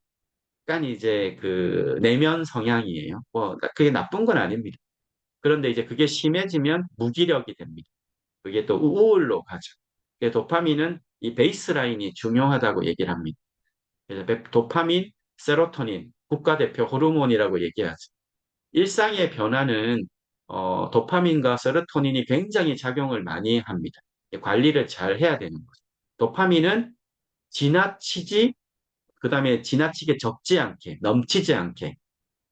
약간 이제 그 내면 성향이에요. 뭐 그게 나쁜 건 아닙니다. 그런데 이제 그게 심해지면 무기력이 됩니다. 그게 또 우울로 가죠. 도파민은 이 베이스라인이 중요하다고 얘기를 합니다. 그래서 도파민, 세로토닌, 국가대표 호르몬이라고 얘기하죠. 일상의 변화는 도파민과 세로토닌이 굉장히 작용을 많이 합니다. 관리를 잘 해야 되는 거죠. 도파민은 지나치지, 그 다음에 지나치게 적지 않게, 넘치지 않게,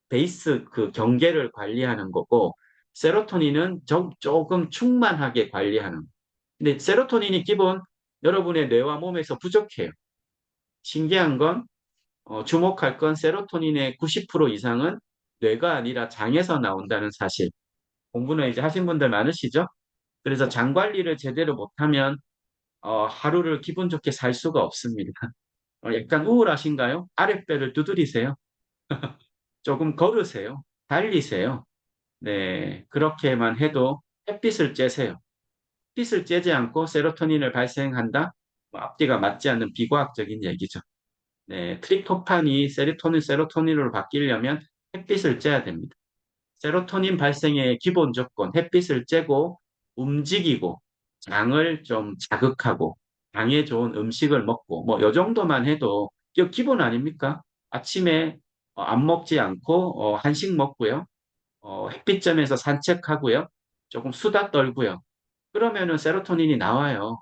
베이스 그 경계를 관리하는 거고, 세로토닌은 조금 충만하게 관리하는 거. 근데 세로토닌이 기본 여러분의 뇌와 몸에서 부족해요. 신기한 건 주목할 건 세로토닌의 90% 이상은 뇌가 아니라 장에서 나온다는 사실. 공부는 이제 하신 분들 많으시죠? 그래서 장 관리를 제대로 못하면 하루를 기분 좋게 살 수가 없습니다. 약간 우울하신가요? 아랫배를 두드리세요. 조금 걸으세요. 달리세요. 네, 그렇게만 해도 햇빛을 쬐세요. 햇빛을 쬐지 않고 세로토닌을 발생한다? 뭐 앞뒤가 맞지 않는 비과학적인 얘기죠. 네, 트립토판이 세로토닌으로 바뀌려면 햇빛을 쬐야 됩니다. 세로토닌 발생의 기본 조건, 햇빛을 쬐고 움직이고 장을 좀 자극하고 장에 좋은 음식을 먹고 뭐 요 정도만 해도 이거 기본 아닙니까? 아침에 안 먹지 않고 한식 먹고요. 햇빛점에서 산책하고요. 조금 수다 떨고요. 그러면은 세로토닌이 나와요.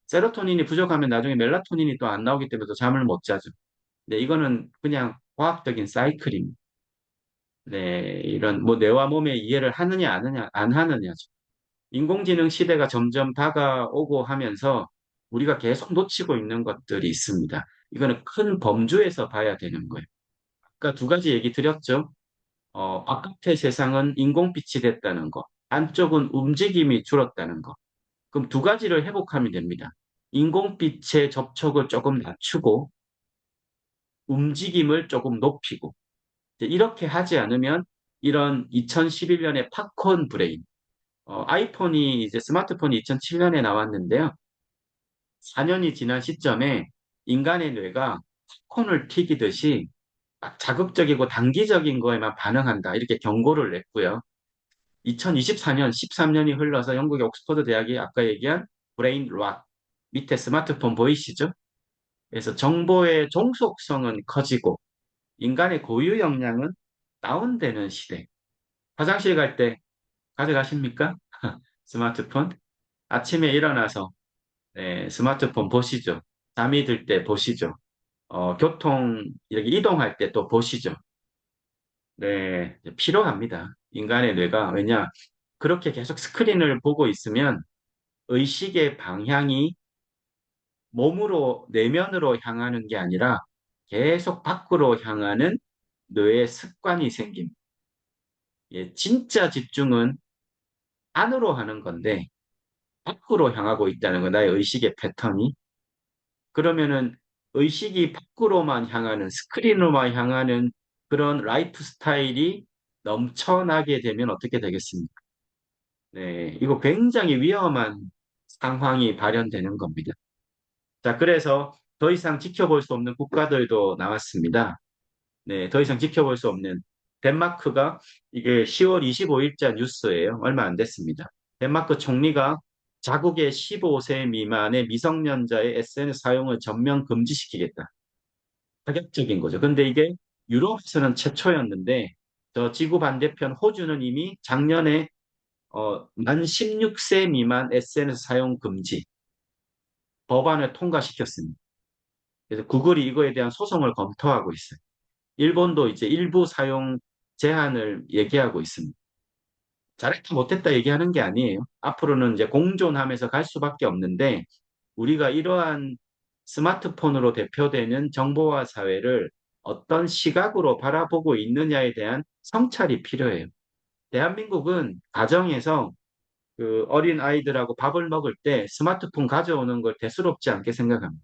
세로토닌이 부족하면 나중에 멜라토닌이 또 안 나오기 때문에 또 잠을 못 자죠. 네, 이거는 그냥 과학적인 사이클입니다. 네, 이런 뭐 뇌와 몸의 이해를 하느냐, 안 하느냐죠. 인공지능 시대가 점점 다가오고 하면서 우리가 계속 놓치고 있는 것들이 있습니다. 이거는 큰 범주에서 봐야 되는 거예요. 아까 두 가지 얘기 드렸죠. 바깥의 세상은 인공빛이 됐다는 거, 안쪽은 움직임이 줄었다는 거. 그럼 두 가지를 회복하면 됩니다. 인공빛의 접촉을 조금 낮추고 움직임을 조금 높이고 이제 이렇게 하지 않으면 이런 2011년에 팝콘 브레인, 아이폰이 이제 스마트폰이 2007년에 나왔는데요. 4년이 지난 시점에 인간의 뇌가 팝콘을 튀기듯이 막 자극적이고 단기적인 거에만 반응한다. 이렇게 경고를 냈고요. 2024년, 13년이 흘러서 영국의 옥스퍼드 대학이 아까 얘기한 브레인 락, 밑에 스마트폰 보이시죠? 그래서 정보의 종속성은 커지고 인간의 고유 역량은 다운되는 시대. 화장실 갈 때 가져가십니까? 스마트폰? 아침에 일어나서 네, 스마트폰 보시죠. 잠이 들 때 보시죠. 교통 이렇게 이동할 때 또 보시죠. 네, 필요합니다. 인간의 뇌가 왜냐 그렇게 계속 스크린을 보고 있으면 의식의 방향이 몸으로 내면으로 향하는 게 아니라 계속 밖으로 향하는 뇌의 습관이 생깁니다. 예, 진짜 집중은 안으로 하는 건데 밖으로 향하고 있다는 거 나의 의식의 패턴이. 그러면은 의식이 밖으로만 향하는 스크린으로만 향하는 그런 라이프 스타일이 넘쳐나게 되면 어떻게 되겠습니까? 네, 이거 굉장히 위험한 상황이 발현되는 겁니다. 자, 그래서 더 이상 지켜볼 수 없는 국가들도 나왔습니다. 네, 더 이상 지켜볼 수 없는 덴마크가 이게 10월 25일자 뉴스예요. 얼마 안 됐습니다. 덴마크 총리가 자국의 15세 미만의 미성년자의 SNS 사용을 전면 금지시키겠다. 파격적인 거죠. 근데 이게 유럽에서는 최초였는데 저 지구 반대편 호주는 이미 작년에 만 16세 미만 SNS 사용 금지 법안을 통과시켰습니다. 그래서 구글이 이거에 대한 소송을 검토하고 있어요. 일본도 이제 일부 사용 제한을 얘기하고 있습니다. 잘했다 못했다 얘기하는 게 아니에요. 앞으로는 이제 공존하면서 갈 수밖에 없는데 우리가 이러한 스마트폰으로 대표되는 정보화 사회를 어떤 시각으로 바라보고 있느냐에 대한 성찰이 필요해요. 대한민국은 가정에서 그 어린 아이들하고 밥을 먹을 때 스마트폰 가져오는 걸 대수롭지 않게 생각합니다.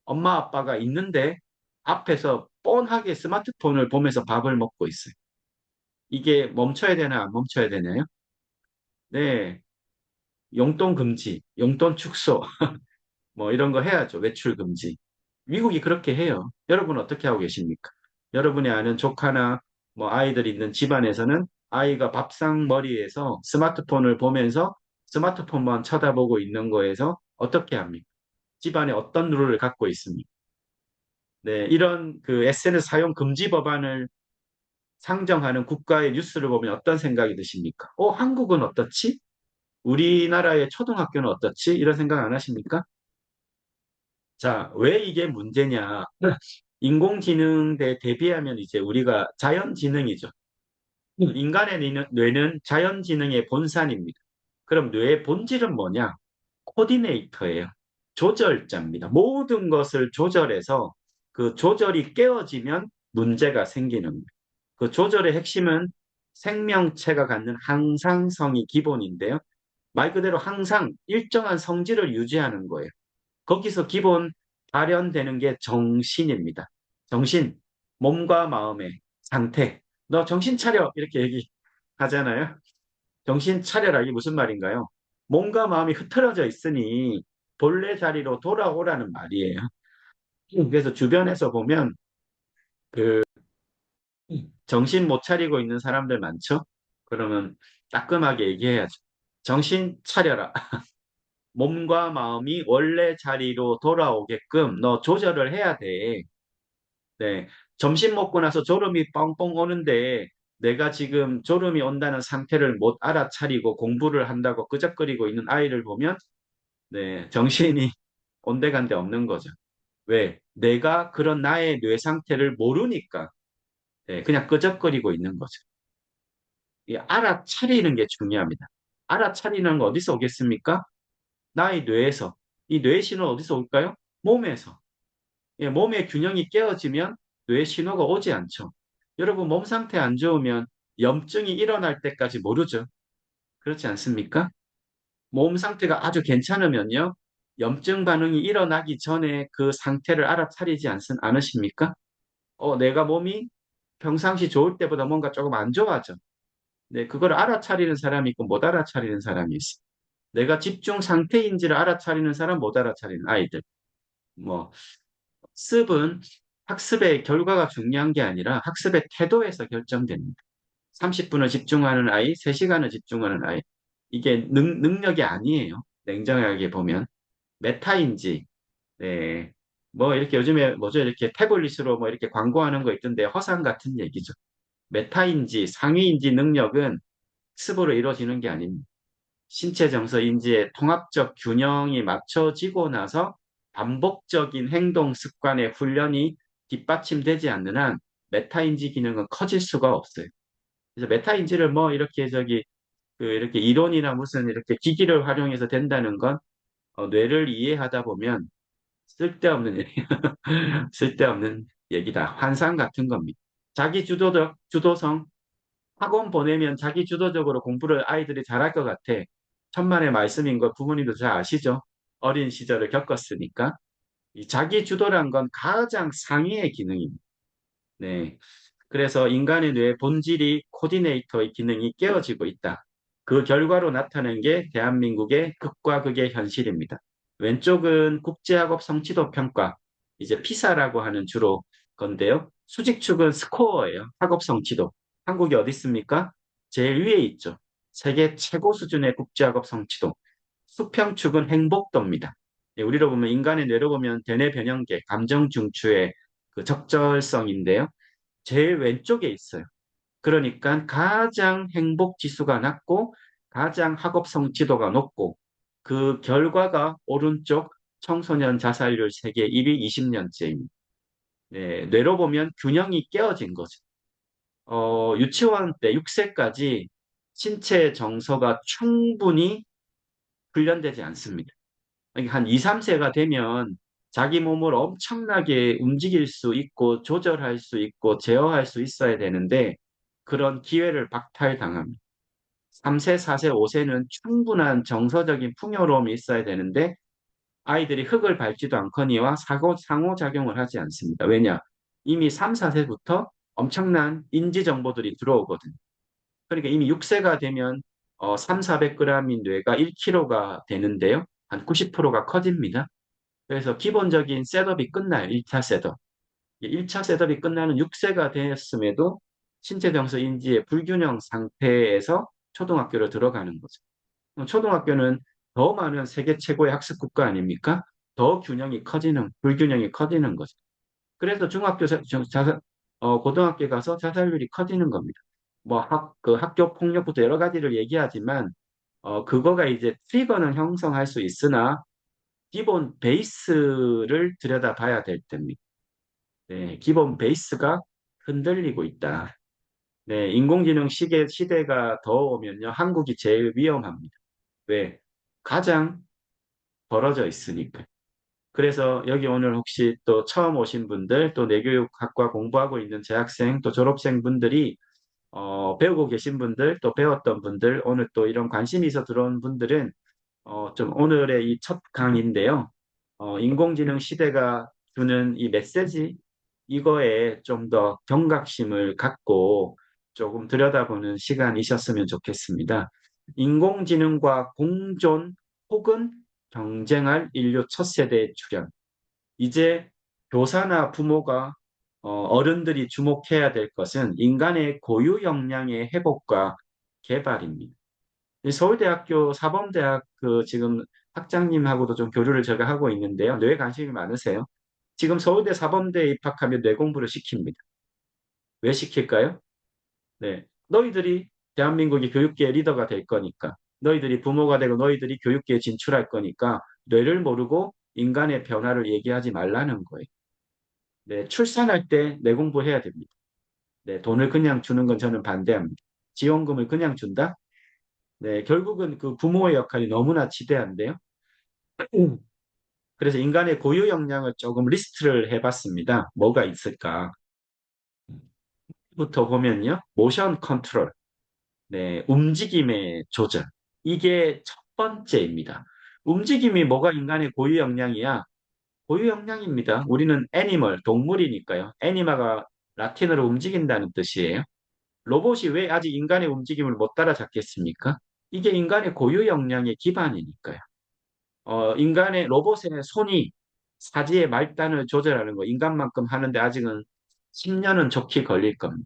엄마 아빠가 있는데 앞에서 뻔하게 스마트폰을 보면서 밥을 먹고 있어요. 이게 멈춰야 되나 안 멈춰야 되나요? 네, 용돈 금지, 용돈 축소, 뭐 이런 거 해야죠. 외출 금지. 미국이 그렇게 해요. 여러분 어떻게 하고 계십니까? 여러분이 아는 조카나 뭐 아이들 있는 집안에서는 아이가 밥상 머리에서 스마트폰을 보면서 스마트폰만 쳐다보고 있는 거에서 어떻게 합니까? 집안에 어떤 룰을 갖고 있습니까? 네, 이런 그 SNS 사용 금지 법안을 상정하는 국가의 뉴스를 보면 어떤 생각이 드십니까? 한국은 어떻지? 우리나라의 초등학교는 어떻지? 이런 생각 안 하십니까? 자, 왜 이게 문제냐? 인공지능에 대비하면 이제 우리가 자연지능이죠. 인간의 뇌는 자연지능의 본산입니다. 그럼 뇌의 본질은 뭐냐? 코디네이터예요. 조절자입니다. 모든 것을 조절해서 그 조절이 깨어지면 문제가 생기는 거예요. 그 조절의 핵심은 생명체가 갖는 항상성이 기본인데요. 말 그대로 항상 일정한 성질을 유지하는 거예요. 거기서 기본 발현되는 게 정신입니다. 정신, 몸과 마음의 상태. 너 정신 차려! 이렇게 얘기하잖아요. 정신 차려라. 이게 무슨 말인가요? 몸과 마음이 흐트러져 있으니 본래 자리로 돌아오라는 말이에요. 그래서 주변에서 보면 그 정신 못 차리고 있는 사람들 많죠? 그러면 따끔하게 얘기해야죠. 정신 차려라. 몸과 마음이 원래 자리로 돌아오게끔 너 조절을 해야 돼. 네. 점심 먹고 나서 졸음이 뻥뻥 오는데 내가 지금 졸음이 온다는 상태를 못 알아차리고 공부를 한다고 끄적거리고 있는 아이를 보면 네, 정신이 온데간데 없는 거죠. 왜? 내가 그런 나의 뇌 상태를 모르니까 예, 그냥 끄적거리고 있는 거죠. 이 알아차리는 게 중요합니다. 알아차리는 건 어디서 오겠습니까? 나의 뇌에서. 이 뇌 신호는 어디서 올까요? 몸에서. 예, 몸의 균형이 깨어지면 뇌 신호가 오지 않죠. 여러분 몸 상태 안 좋으면 염증이 일어날 때까지 모르죠. 그렇지 않습니까? 몸 상태가 아주 괜찮으면요. 염증 반응이 일어나기 전에 그 상태를 알아차리지 않으십니까? 내가 몸이 평상시 좋을 때보다 뭔가 조금 안 좋아져. 네, 그걸 알아차리는 사람이 있고 못 알아차리는 사람이 있어. 내가 집중 상태인지를 알아차리는 사람, 못 알아차리는 아이들. 뭐, 학습은 학습의 결과가 중요한 게 아니라 학습의 태도에서 결정됩니다. 30분을 집중하는 아이, 3시간을 집중하는 아이. 이게 능력이 아니에요. 냉정하게 보면. 메타인지, 네. 뭐 이렇게 요즘에 뭐죠? 이렇게 태블릿으로 뭐 이렇게 광고하는 거 있던데 허상 같은 얘기죠. 메타인지 상위인지 능력은 학습으로 이루어지는 게 아닙니다. 신체 정서 인지의 통합적 균형이 맞춰지고 나서 반복적인 행동 습관의 훈련이 뒷받침되지 않는 한 메타인지 기능은 커질 수가 없어요. 그래서 메타인지를 뭐 이렇게 이렇게 이론이나 무슨 이렇게 기기를 활용해서 된다는 건 뇌를 이해하다 보면 쓸데없는 쓸데없는 얘기다. 환상 같은 겁니다. 자기 주도성 학원 보내면 자기 주도적으로 공부를 아이들이 잘할 것 같아. 천만의 말씀인 거 부모님도 잘 아시죠? 어린 시절을 겪었으니까. 이 자기 주도란 건 가장 상위의 기능입니다. 네. 그래서 인간의 뇌의 본질이 코디네이터의 기능이 깨어지고 있다. 그 결과로 나타낸 게 대한민국의 극과 극의 현실입니다. 왼쪽은 국제학업 성취도 평가, 이제 피사라고 하는 주로 건데요. 수직축은 스코어예요. 학업 성취도. 한국이 어디 있습니까? 제일 위에 있죠. 세계 최고 수준의 국제학업 성취도. 수평축은 행복도입니다. 예, 우리로 보면 인간의 뇌로 보면 대뇌 변형계, 감정 중추의 그 적절성인데요. 제일 왼쪽에 있어요. 그러니까 가장 행복 지수가 낮고 가장 학업 성취도가 높고 그 결과가 오른쪽 청소년 자살률 세계 1위 20년째입니다. 네, 뇌로 보면 균형이 깨어진 거죠. 유치원 때 6세까지 신체 정서가 충분히 훈련되지 않습니다. 그러니까 한 2, 3세가 되면 자기 몸을 엄청나게 움직일 수 있고 조절할 수 있고 제어할 수 있어야 되는데 그런 기회를 박탈당합니다. 3세, 4세, 5세는 충분한 정서적인 풍요로움이 있어야 되는데 아이들이 흙을 밟지도 않거니와 상호작용을 하지 않습니다. 왜냐? 이미 3, 4세부터 엄청난 인지 정보들이 들어오거든요. 그러니까 이미 6세가 되면 3, 400g인 뇌가 1kg가 되는데요. 한 90%가 커집니다. 그래서 기본적인 셋업이 끝나요. 1차 셋업. 1차 셋업이 끝나는 6세가 되었음에도 신체 정서 인지의 불균형 상태에서 초등학교로 들어가는 거죠. 초등학교는 더 많은 세계 최고의 학습 국가 아닙니까? 더 불균형이 커지는 거죠. 그래서 고등학교 가서 자살률이 커지는 겁니다. 뭐 그 학교 폭력부터 여러 가지를 얘기하지만, 그거가 이제 트리거는 형성할 수 있으나, 기본 베이스를 들여다봐야 될 때입니다. 네, 기본 베이스가 흔들리고 있다. 네, 인공지능 시대가 더 오면요, 한국이 제일 위험합니다. 왜? 가장 벌어져 있으니까. 그래서 여기 오늘 혹시 또 처음 오신 분들, 또 내교육학과 공부하고 있는 재학생, 또 졸업생 분들이 배우고 계신 분들, 또 배웠던 분들, 오늘 또 이런 관심이 있어 들어온 분들은 좀 오늘의 이 첫 강의인데요. 인공지능 시대가 주는 이 메시지, 이거에 좀 더 경각심을 갖고 조금 들여다보는 시간이셨으면 좋겠습니다. 인공지능과 공존 혹은 경쟁할 인류 첫 세대의 출현. 이제 교사나 부모가 어른들이 주목해야 될 것은 인간의 고유 역량의 회복과 개발입니다. 이 서울대학교 사범대학 그 지금 학장님하고도 좀 교류를 제가 하고 있는데요. 뇌에 관심이 많으세요? 지금 서울대 사범대에 입학하면 뇌 공부를 시킵니다. 왜 시킬까요? 네. 너희들이 대한민국의 교육계의 리더가 될 거니까. 너희들이 부모가 되고 너희들이 교육계에 진출할 거니까 뇌를 모르고 인간의 변화를 얘기하지 말라는 거예요. 네, 출산할 때 내 공부해야 됩니다. 네, 돈을 그냥 주는 건 저는 반대합니다. 지원금을 그냥 준다? 네, 결국은 그 부모의 역할이 너무나 지대한데요. 그래서 인간의 고유 역량을 조금 리스트를 해봤습니다. 뭐가 있을까? 부터 보면요. 모션 컨트롤, 네, 움직임의 조절. 이게 첫 번째입니다. 움직임이 뭐가 인간의 고유 역량이야? 고유 역량입니다. 우리는 애니멀, 동물이니까요. 애니마가 라틴어로 움직인다는 뜻이에요. 로봇이 왜 아직 인간의 움직임을 못 따라잡겠습니까? 이게 인간의 고유 역량의 기반이니까요. 인간의 로봇의 손이 사지의 말단을 조절하는 거 인간만큼 하는데 아직은 10년은 좋게 걸릴 겁니다.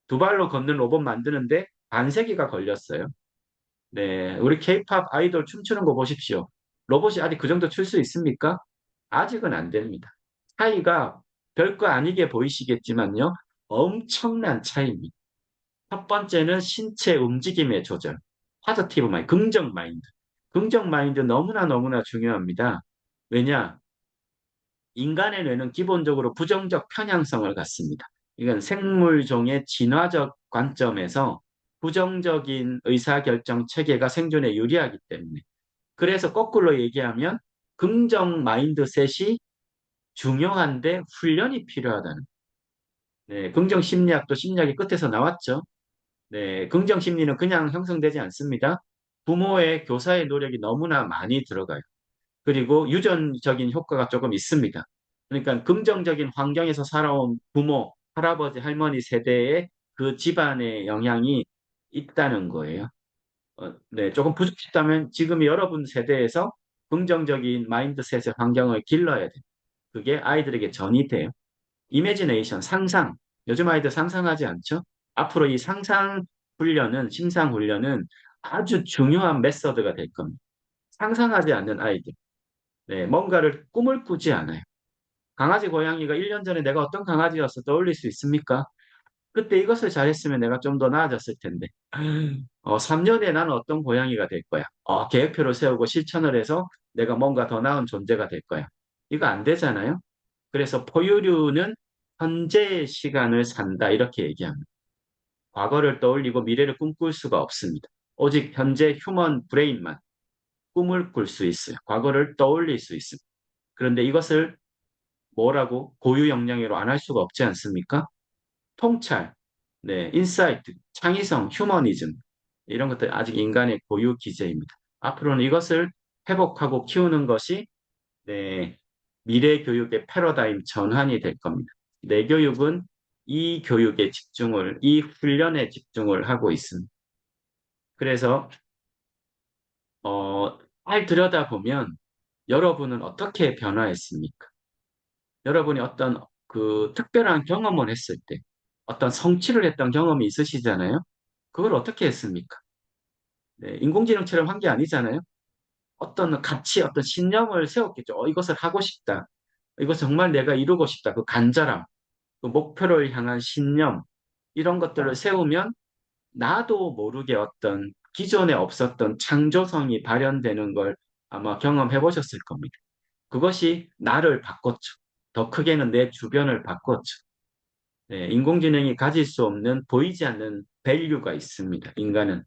두 발로 걷는 로봇 만드는데 반세기가 걸렸어요. 네, 우리 케이팝 아이돌 춤추는 거 보십시오. 로봇이 아직 그 정도 출 수 있습니까? 아직은 안 됩니다. 차이가 별거 아니게 보이시겠지만요. 엄청난 차이입니다. 첫 번째는 신체 움직임의 조절. 파저티브 마인드, 긍정 마인드. 긍정 마인드 너무나 너무나 중요합니다. 왜냐? 인간의 뇌는 기본적으로 부정적 편향성을 갖습니다. 이건 생물종의 진화적 관점에서 부정적인 의사결정 체계가 생존에 유리하기 때문에. 그래서 거꾸로 얘기하면 긍정 마인드셋이 중요한데 훈련이 필요하다는. 네, 긍정 심리학도 심리학의 끝에서 나왔죠. 네, 긍정 심리는 그냥 형성되지 않습니다. 부모의 교사의 노력이 너무나 많이 들어가요. 그리고 유전적인 효과가 조금 있습니다. 그러니까 긍정적인 환경에서 살아온 부모, 할아버지, 할머니 세대의 그 집안의 영향이 있다는 거예요. 네, 조금 부족했다면 지금 여러분 세대에서 긍정적인 마인드셋의 환경을 길러야 돼요. 그게 아이들에게 전이 돼요. 이미지네이션, 상상. 요즘 아이들 상상하지 않죠? 앞으로 이 상상 훈련은, 심상 훈련은 아주 중요한 메서드가 될 겁니다. 상상하지 않는 아이들. 네, 뭔가를 꿈을 꾸지 않아요. 강아지, 고양이가 1년 전에 내가 어떤 강아지였어 떠올릴 수 있습니까? 그때 이것을 잘했으면 내가 좀 더 나아졌을 텐데. 3년에 나는 어떤 고양이가 될 거야. 계획표를 세우고 실천을 해서 내가 뭔가 더 나은 존재가 될 거야. 이거 안 되잖아요. 그래서 포유류는 현재의 시간을 산다 이렇게 얘기합니다. 과거를 떠올리고 미래를 꿈꿀 수가 없습니다. 오직 현재 휴먼 브레인만 꿈을 꿀 수 있어요. 과거를 떠올릴 수 있습니다. 그런데 이것을 뭐라고 고유 역량으로 안 할 수가 없지 않습니까? 통찰, 네, 인사이트, 창의성, 휴머니즘 이런 것들 아직 인간의 고유 기제입니다. 앞으로는 이것을 회복하고 키우는 것이 네, 미래 교육의 패러다임 전환이 될 겁니다. 내 교육은 이 교육에 집중을, 이 훈련에 집중을 하고 있습니다. 그래서 잘 들여다보면 여러분은 어떻게 변화했습니까? 여러분이 어떤 그 특별한 경험을 했을 때, 어떤 성취를 했던 경험이 있으시잖아요. 그걸 어떻게 했습니까? 네, 인공지능처럼 한 게 아니잖아요. 어떤 가치, 어떤 신념을 세웠겠죠. 이것을 하고 싶다. 이거 정말 내가 이루고 싶다. 그 간절함, 그 목표를 향한 신념, 이런 것들을 세우면 나도 모르게 어떤 기존에 없었던 창조성이 발현되는 걸 아마 경험해 보셨을 겁니다. 그것이 나를 바꿨죠. 더 크게는 내 주변을 바꿨죠. 네, 인공지능이 가질 수 없는 보이지 않는 밸류가 있습니다. 인간은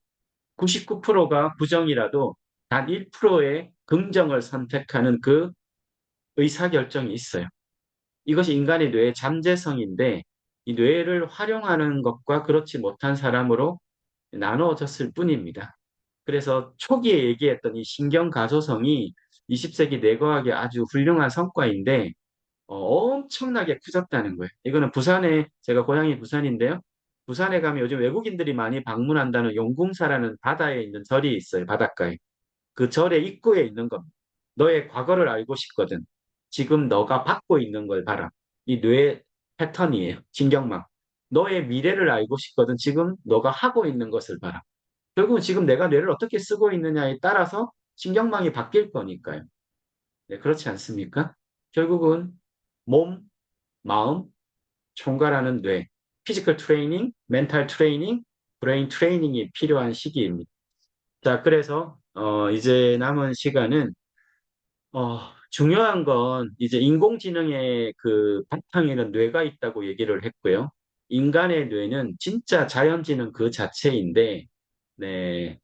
99%가 부정이라도 단 1%의 긍정을 선택하는 그 의사결정이 있어요. 이것이 인간의 뇌의 잠재성인데 이 뇌를 활용하는 것과 그렇지 못한 사람으로 나누어졌을 뿐입니다. 그래서 초기에 얘기했던 이 신경 가소성이 20세기 뇌과학의 아주 훌륭한 성과인데 엄청나게 커졌다는 거예요. 이거는 부산에 제가 고향이 부산인데요. 부산에 가면 요즘 외국인들이 많이 방문한다는 용궁사라는 바다에 있는 절이 있어요. 바닷가에. 그 절의 입구에 있는 겁니다. 너의 과거를 알고 싶거든. 지금 너가 받고 있는 걸 봐라. 이 뇌 패턴이에요. 신경망. 너의 미래를 알고 싶거든. 지금 너가 하고 있는 것을 봐라. 결국은 지금 내가 뇌를 어떻게 쓰고 있느냐에 따라서 신경망이 바뀔 거니까요. 네, 그렇지 않습니까? 결국은 몸, 마음, 총괄하는 뇌, 피지컬 트레이닝, 멘탈 트레이닝, 브레인 트레이닝이 필요한 시기입니다. 자, 그래서 이제 남은 시간은 중요한 건 이제 인공지능의 그 바탕에는 뇌가 있다고 얘기를 했고요. 인간의 뇌는 진짜 자연지능 그 자체인데, 네,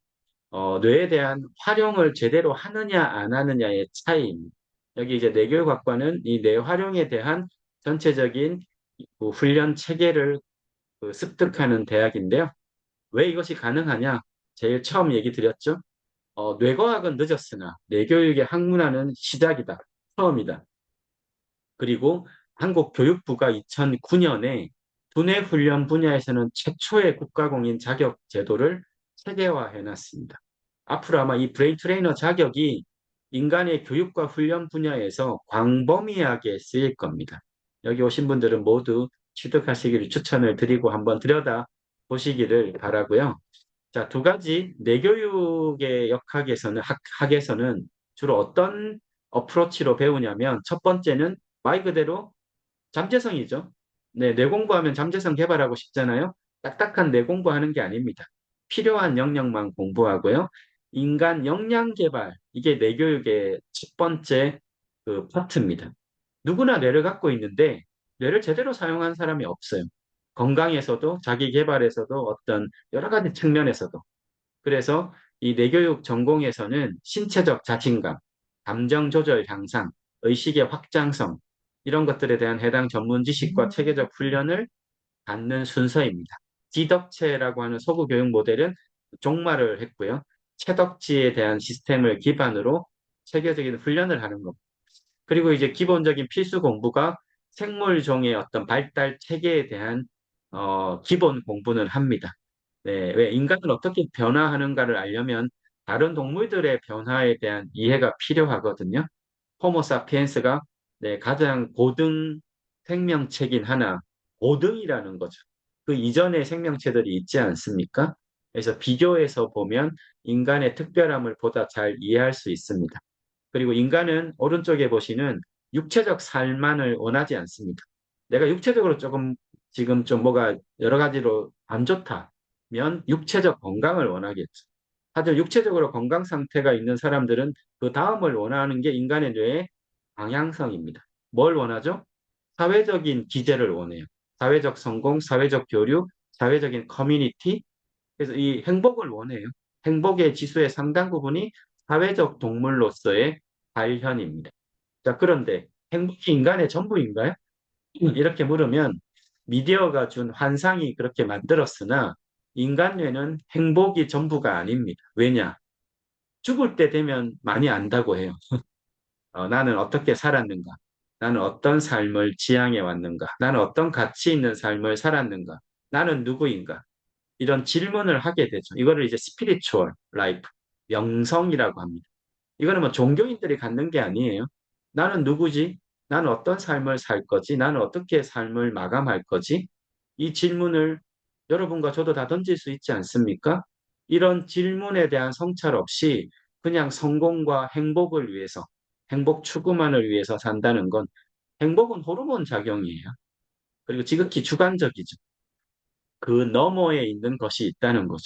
뇌에 대한 활용을 제대로 하느냐 안 하느냐의 차이입니다. 여기 이제 뇌교육학과는 이 뇌 활용에 대한 전체적인 그 훈련 체계를 그 습득하는 대학인데요. 왜 이것이 가능하냐? 제일 처음 얘기 드렸죠. 뇌과학은 늦었으나 뇌교육의 학문화는 시작이다. 처음이다. 그리고 한국 교육부가 2009년에 두뇌 훈련 분야에서는 최초의 국가공인 자격 제도를 체계화해 놨습니다. 앞으로 아마 이 브레인 트레이너 자격이 인간의 교육과 훈련 분야에서 광범위하게 쓰일 겁니다. 여기 오신 분들은 모두 취득하시기를 추천을 드리고 한번 들여다 보시기를 바라고요. 자, 두 가지 뇌교육의 역학에서는 학에서는 주로 어떤 어프로치로 배우냐면 첫 번째는 말 그대로 잠재성이죠. 네, 뇌 공부하면 잠재성 개발하고 싶잖아요. 딱딱한 뇌 공부하는 게 아닙니다. 필요한 영역만 공부하고요. 인간 역량 개발, 이게 뇌 교육의 첫 번째 그 파트입니다. 누구나 뇌를 갖고 있는데 뇌를 제대로 사용한 사람이 없어요. 건강에서도 자기 개발에서도 어떤 여러 가지 측면에서도. 그래서 이 뇌교육 전공에서는 신체적 자신감, 감정 조절 향상, 의식의 확장성, 이런 것들에 대한 해당 전문 지식과 체계적 훈련을 받는 순서입니다. 지덕체라고 하는 서구 교육 모델은 종말을 했고요. 채덕지에 대한 시스템을 기반으로 체계적인 훈련을 하는 겁니다. 그리고 이제 기본적인 필수 공부가 생물종의 어떤 발달 체계에 대한 기본 공부는 합니다. 네, 왜 인간은 어떻게 변화하는가를 알려면 다른 동물들의 변화에 대한 이해가 필요하거든요. 호모 사피엔스가 네, 가장 고등 생명체긴 하나 고등이라는 거죠. 그 이전의 생명체들이 있지 않습니까? 그래서 비교해서 보면 인간의 특별함을 보다 잘 이해할 수 있습니다. 그리고 인간은 오른쪽에 보시는 육체적 삶만을 원하지 않습니다. 내가 육체적으로 조금 지금 좀 뭐가 여러 가지로 안 좋다면 육체적 건강을 원하겠죠. 하지만 육체적으로 건강 상태가 있는 사람들은 그 다음을 원하는 게 인간의 뇌의 방향성입니다. 뭘 원하죠? 사회적인 기재를 원해요. 사회적 성공, 사회적 교류, 사회적인 커뮤니티. 그래서 이 행복을 원해요. 행복의 지수의 상당 부분이 사회적 동물로서의 발현입니다. 자, 그런데 행복이 인간의 전부인가요? 이렇게 물으면 미디어가 준 환상이 그렇게 만들었으나 인간 뇌는 행복이 전부가 아닙니다. 왜냐? 죽을 때 되면 많이 안다고 해요. 나는 어떻게 살았는가? 나는 어떤 삶을 지향해 왔는가? 나는 어떤 가치 있는 삶을 살았는가? 나는 누구인가? 이런 질문을 하게 되죠. 이거를 이제 스피리추얼 라이프, 영성이라고 합니다. 이거는 뭐 종교인들이 갖는 게 아니에요. 나는 누구지? 나는 어떤 삶을 살 거지? 나는 어떻게 삶을 마감할 거지? 이 질문을 여러분과 저도 다 던질 수 있지 않습니까? 이런 질문에 대한 성찰 없이 그냥 성공과 행복을 위해서, 행복 추구만을 위해서 산다는 건 행복은 호르몬 작용이에요. 그리고 지극히 주관적이죠. 그 너머에 있는 것이 있다는 거죠.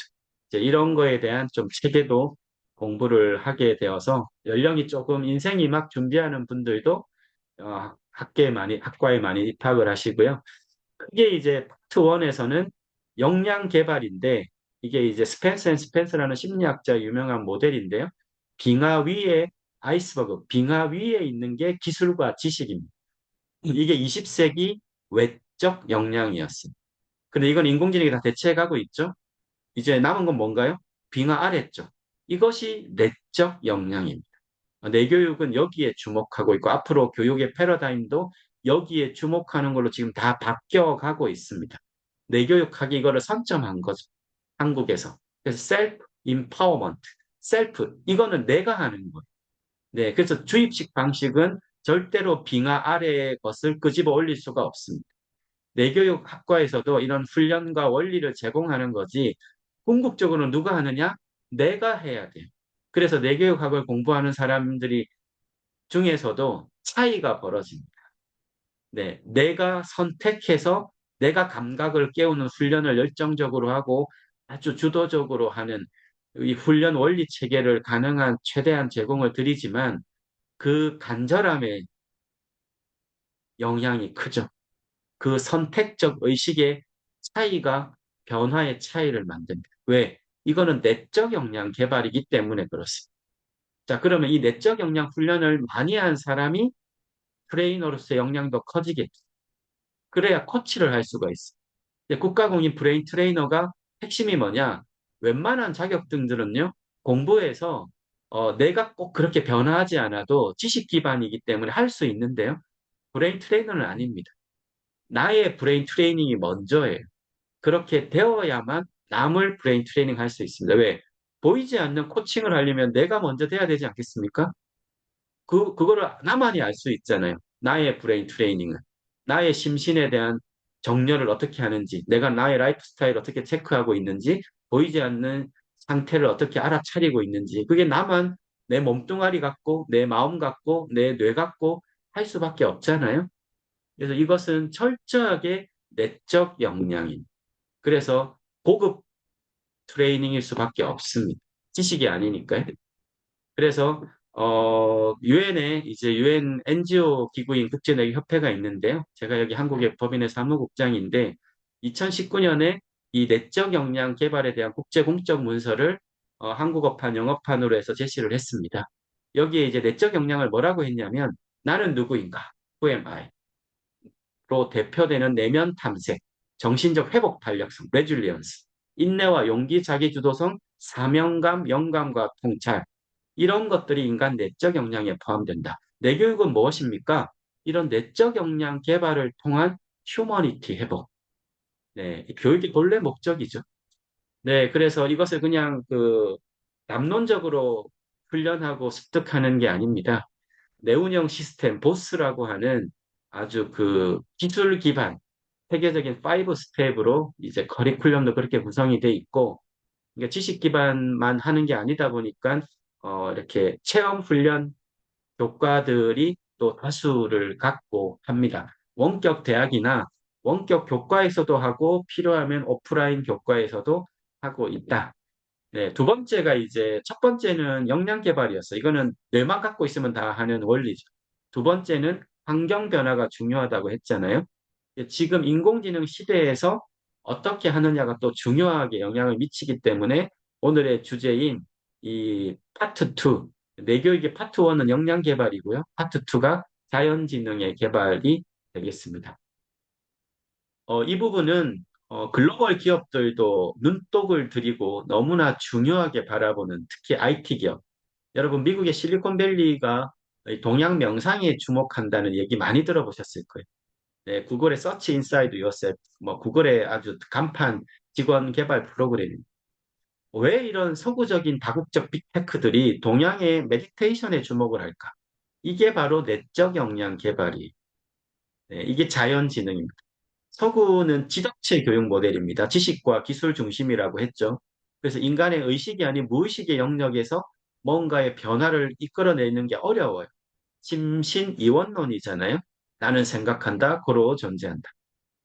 이제 이런 거에 대한 좀 체계도 공부를 하게 되어서 연령이 조금 인생이 막 준비하는 분들도 학과에 많이 입학을 하시고요. 그게 이제 파트 1에서는 역량 개발인데 이게 이제 스펜서 앤 스펜서라는 심리학자 유명한 모델인데요. 빙하 위에 아이스버그, 빙하 위에 있는 게 기술과 지식입니다. 이게 20세기 외적 역량이었습니다. 근데 이건 인공지능이 다 대체해가고 있죠. 이제 남은 건 뭔가요? 빙하 아래쪽. 이것이 내적 역량입니다. 내교육은 여기에 주목하고 있고 앞으로 교육의 패러다임도 여기에 주목하는 걸로 지금 다 바뀌어가고 있습니다. 내교육학이 이거를 선점한 거죠. 한국에서. 그래서 셀프 임파워먼트, 셀프 이거는 내가 하는 거예요. 네, 그래서 주입식 방식은 절대로 빙하 아래의 것을 끄집어 올릴 수가 없습니다. 내교육학과에서도 이런 훈련과 원리를 제공하는 거지 궁극적으로 누가 하느냐? 내가 해야 돼요. 그래서 내교육학을 공부하는 사람들이 중에서도 차이가 벌어집니다. 네, 내가 선택해서 내가 감각을 깨우는 훈련을 열정적으로 하고 아주 주도적으로 하는 이 훈련 원리 체계를 가능한 최대한 제공을 드리지만 그 간절함의 영향이 크죠. 그 선택적 의식의 차이가 변화의 차이를 만듭니다. 왜? 이거는 내적 역량 개발이기 때문에 그렇습니다. 자, 그러면 이 내적 역량 훈련을 많이 한 사람이 트레이너로서의 역량도 커지겠죠. 그래야 코치를 할 수가 있어. 국가공인 브레인 트레이너가 핵심이 뭐냐? 웬만한 자격증들은요, 공부해서 내가 꼭 그렇게 변화하지 않아도 지식 기반이기 때문에 할 수 있는데요. 브레인 트레이너는 아닙니다. 나의 브레인 트레이닝이 먼저예요. 그렇게 되어야만 남을 브레인 트레이닝 할 수 있습니다. 왜? 보이지 않는 코칭을 하려면 내가 먼저 돼야 되지 않겠습니까? 그거를 나만이 알 수 있잖아요. 나의 브레인 트레이닝은. 나의 심신에 대한 정렬을 어떻게 하는지, 내가 나의 라이프 스타일을 어떻게 체크하고 있는지, 보이지 않는 상태를 어떻게 알아차리고 있는지, 그게 나만 내 몸뚱아리 갖고, 내 마음 갖고, 내 뇌 갖고 할 수밖에 없잖아요. 그래서 이것은 철저하게 내적 역량입니다. 그래서 고급 트레이닝일 수밖에 없습니다. 지식이 아니니까요. 그래서 유엔에 이제 유엔 NGO 기구인 국제내교협회가 있는데요. 제가 여기 한국의 법인의 사무국장인데 2019년에 이 내적 역량 개발에 대한 국제 공적 문서를 한국어판, 영어판으로 해서 제시를 했습니다. 여기에 이제 내적 역량을 뭐라고 했냐면 나는 누구인가? Who am I? 로 대표되는 내면 탐색, 정신적 회복 탄력성, 레줄리언스, 인내와 용기, 자기주도성, 사명감, 영감과 통찰, 이런 것들이 인간 내적 역량에 포함된다. 내교육은 무엇입니까? 이런 내적 역량 개발을 통한 휴머니티 회복. 네, 교육의 본래 목적이죠. 네, 그래서 이것을 그냥 남론적으로 훈련하고 습득하는 게 아닙니다. 내운영 시스템, 보스라고 하는 아주 기술 기반, 세계적인 5 스텝으로 이제 커리큘럼도 그렇게 구성이 돼 있고, 그러니까 지식 기반만 하는 게 아니다 보니까, 이렇게 체험 훈련 교과들이 또 다수를 갖고 합니다. 원격 대학이나 원격 교과에서도 하고, 필요하면 오프라인 교과에서도 하고 있다. 네, 두 번째가 이제 첫 번째는 역량 개발이었어. 이거는 뇌만 갖고 있으면 다 하는 원리죠. 두 번째는 환경 변화가 중요하다고 했잖아요. 지금 인공지능 시대에서 어떻게 하느냐가 또 중요하게 영향을 미치기 때문에 오늘의 주제인 이 파트 2, 내교육의 파트 1은 역량 개발이고요. 파트 2가 자연지능의 개발이 되겠습니다. 이 부분은 글로벌 기업들도 눈독을 들이고 너무나 중요하게 바라보는 특히 IT 기업. 여러분, 미국의 실리콘밸리가 동양 명상에 주목한다는 얘기 많이 들어보셨을 거예요. 네, 구글의 서치 인사이드 유어셀프, 뭐 구글의 아주 간판 직원 개발 프로그램. 왜 이런 서구적인 다국적 빅테크들이 동양의 메디테이션에 주목을 할까? 이게 바로 내적 역량 개발이, 네, 이게 자연지능입니다. 서구는 지덕체 교육 모델입니다. 지식과 기술 중심이라고 했죠. 그래서 인간의 의식이 아닌 무의식의 영역에서 뭔가의 변화를 이끌어내는 게 어려워요. 심신이원론이잖아요. 나는 생각한다, 고로 존재한다.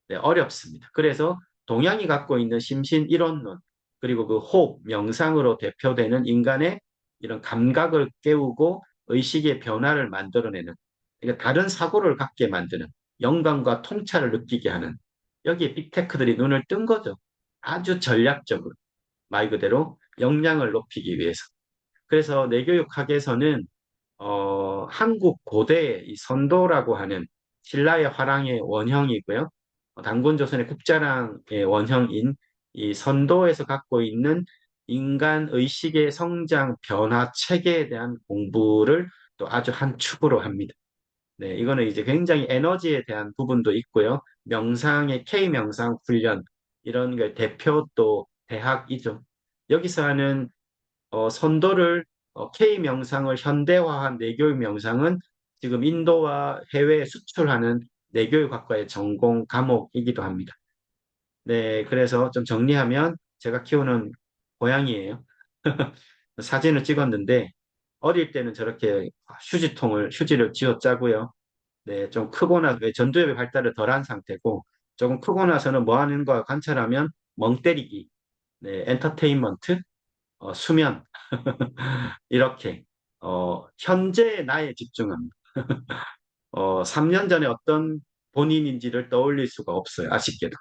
네, 어렵습니다. 그래서 동양이 갖고 있는 심신이론론, 그리고 그 호흡, 명상으로 대표되는 인간의 이런 감각을 깨우고 의식의 변화를 만들어내는, 그러니까 다른 사고를 갖게 만드는, 영감과 통찰을 느끼게 하는, 여기에 빅테크들이 눈을 뜬 거죠. 아주 전략적으로, 말 그대로 역량을 높이기 위해서. 그래서 내교육학에서는 한국 고대의 이 선도라고 하는 신라의 화랑의 원형이고요. 단군조선의 국자랑의 원형인 이 선도에서 갖고 있는 인간 의식의 성장 변화 체계에 대한 공부를 또 아주 한 축으로 합니다. 네, 이거는 이제 굉장히 에너지에 대한 부분도 있고요. 명상의 K 명상 훈련 이런 게 대표 또 대학이죠. 여기서 하는 선도를 K 명상을 현대화한 내교육 명상은 지금 인도와 해외에 수출하는 내교육학과의 전공 과목이기도 합니다. 네, 그래서 좀 정리하면 제가 키우는 고양이에요. 사진을 찍었는데 어릴 때는 저렇게 휴지를 쥐어짜고요. 네, 좀 크고 왜 전두엽의 발달을 덜한 상태고 조금 크고 나서는 뭐 하는가 관찰하면 멍 때리기, 네, 엔터테인먼트, 수면 이렇게. 현재의 나에 집중합니다. 3년 전에 어떤 본인인지를 떠올릴 수가 없어요. 아쉽게도.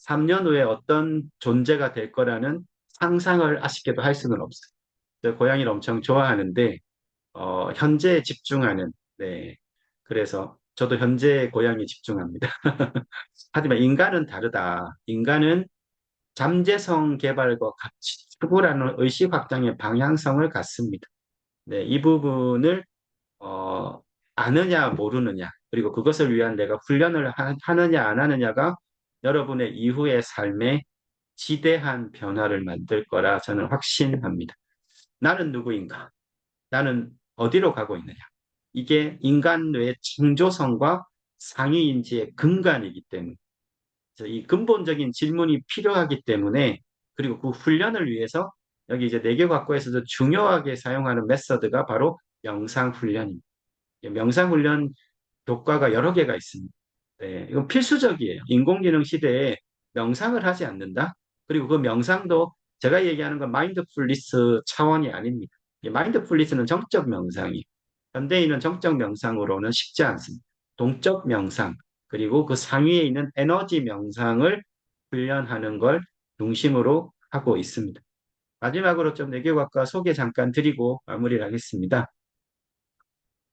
3년 후에 어떤 존재가 될 거라는 상상을 아쉽게도 할 수는 없어요. 저 고양이를 엄청 좋아하는데, 현재에 집중하는, 네. 그래서 저도 현재의 고양이에 집중합니다. 하지만 인간은 다르다. 인간은 잠재성 개발과 같이 추구라는 의식 확장의 방향성을 갖습니다. 네, 이 부분을 아느냐 모르느냐 그리고 그것을 위한 내가 훈련을 하느냐 안 하느냐가 여러분의 이후의 삶에 지대한 변화를 만들 거라 저는 확신합니다. 나는 누구인가? 나는 어디로 가고 있느냐? 이게 인간 뇌의 창조성과 상위인지의 근간이기 때문에 그래서 이 근본적인 질문이 필요하기 때문에 그리고 그 훈련을 위해서 여기 이제 내교과학에서도 중요하게 사용하는 메서드가 바로 명상훈련입니다. 명상훈련 교과가 여러 개가 있습니다. 네, 이건 필수적이에요. 인공지능 시대에 명상을 하지 않는다? 그리고 그 명상도 제가 얘기하는 건 마인드풀리스 차원이 아닙니다. 마인드풀리스는 정적 명상이에요. 현대인은 정적 명상으로는 쉽지 않습니다. 동적 명상, 그리고 그 상위에 있는 에너지 명상을 훈련하는 걸 중심으로 하고 있습니다. 마지막으로 좀 내교과과 소개 잠깐 드리고 마무리를 하겠습니다.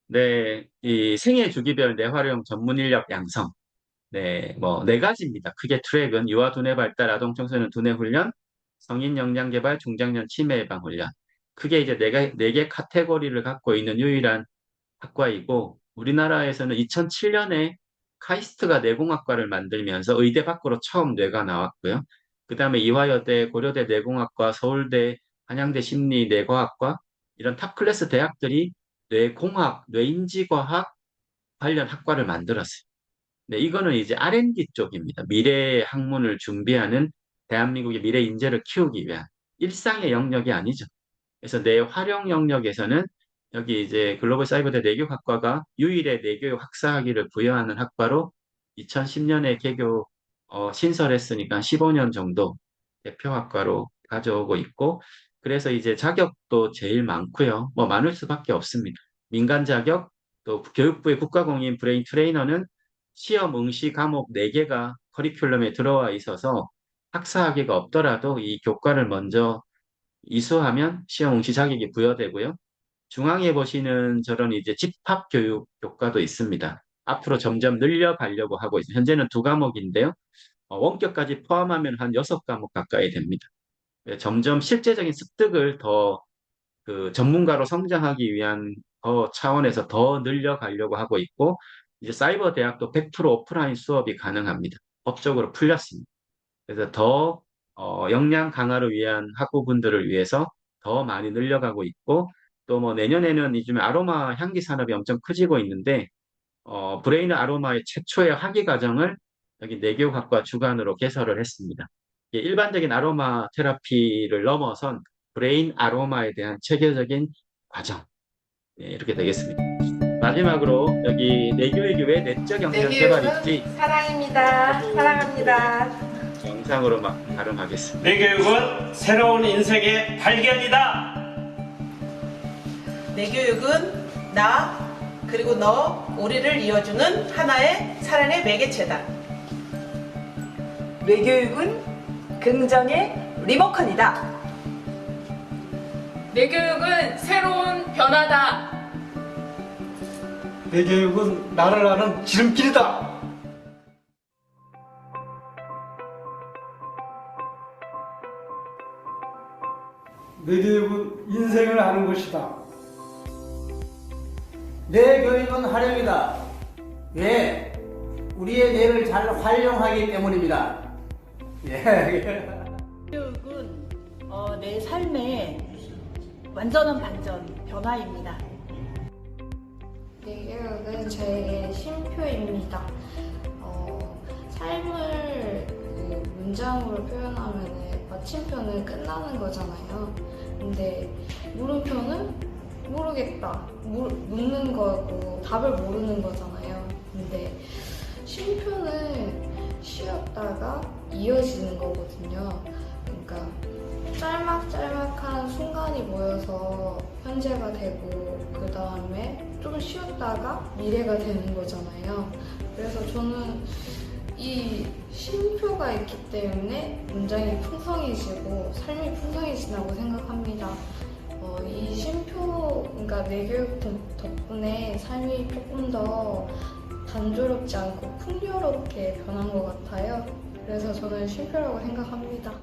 네, 이 생애 주기별 뇌활용 전문 인력 양성. 네, 뭐, 네 가지입니다. 크게 트랙은 유아 두뇌 발달, 아동 청소년 두뇌 훈련, 성인 역량 개발, 중장년 치매 예방 훈련. 크게 이제 네 개 카테고리를 갖고 있는 유일한 학과이고, 우리나라에서는 2007년에 카이스트가 뇌공학과를 만들면서 의대 밖으로 처음 뇌가 나왔고요. 그 다음에 이화여대, 고려대 뇌공학과, 서울대, 한양대 심리뇌과학과 이런 탑 클래스 대학들이 뇌공학, 뇌인지과학 관련 학과를 만들었어요. 네, 이거는 이제 R&D 쪽입니다. 미래 학문을 준비하는 대한민국의 미래 인재를 키우기 위한 일상의 영역이 아니죠. 그래서 내 활용 영역에서는 여기 이제 글로벌 사이버대 내교학과가 유일의 내교육 학사학위를 부여하는 학과로 2010년에 개교 신설했으니까 15년 정도 대표학과로 가져오고 있고 그래서 이제 자격도 제일 많고요. 뭐 많을 수밖에 없습니다. 민간 자격 또 교육부의 국가공인 브레인 트레이너는 시험 응시 과목 4개가 커리큘럼에 들어와 있어서 학사학위가 없더라도 이 교과를 먼저 이수하면 시험 응시 자격이 부여되고요. 중앙에 보시는 저런 이제 집합교육 교과도 있습니다. 앞으로 점점 늘려가려고 하고 있습니다. 현재는 2과목인데요. 원격까지 포함하면 한 6과목 가까이 됩니다. 점점 실제적인 습득을 더 그 전문가로 성장하기 위한 차원에서 더 늘려가려고 하고 있고, 이제 사이버 대학도 100% 오프라인 수업이 가능합니다. 법적으로 풀렸습니다. 그래서 더 역량 강화를 위한 학부분들을 위해서 더 많이 늘려가고 있고, 또 뭐 내년에는 요즘에 아로마 향기 산업이 엄청 커지고 있는데, 브레인 아로마의 최초의 학위 과정을 여기 내교학과 주관으로 개설을 했습니다. 일반적인 아로마 테라피를 넘어선 브레인 아로마에 대한 체계적인 과정. 네, 이렇게 되겠습니다. 마지막으로 여기 내교육이 왜 내적 역량 개발인지 사랑입니다. 사랑합니다. 영상으로 발음하겠습니다. 내교육은 새로운 인생의 발견이다. 내교육은 나 그리고 너 우리를 이어주는 하나의 사랑의 매개체다. 뇌교육은 긍정의 리모컨이다. 내교육은 새로운 변화다. 뇌교육은 나를 아는 지름길이다. 뇌교육은 인생을 아는 것이다. 뇌교육은 활용이다. 왜? 우리의 뇌를 잘 활용하기 때문입니다. 교육은 내 삶의 완전한 반전, 변화입니다. 내교육은 저에게 쉼표입니다. 삶을 문장으로 표현하면 마침표는 끝나는 거잖아요. 근데 물음표는 모르겠다. 묻는 거고 답을 모르는 거잖아요. 근데 쉼표는 쉬었다가 이어지는 거거든요. 그러니까 짤막짤막한 순간이 모여서 현재가 되고 그 다음에 좀 쉬었다가 미래가 되는 거잖아요. 그래서 저는 이 쉼표가 있기 때문에 문장이 풍성해지고 삶이 풍성해진다고 생각합니다. 이 쉼표, 그러니까 내교육 덕분에 삶이 조금 더 단조롭지 않고 풍요롭게 변한 것 같아요. 그래서 저는 쉼표라고 생각합니다.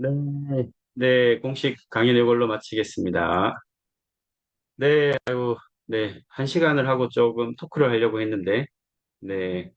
네, 네, 공식 강연 이걸로 마치겠습니다. 네, 아이고, 네, 한 시간을 하고 조금 토크를 하려고 했는데, 네.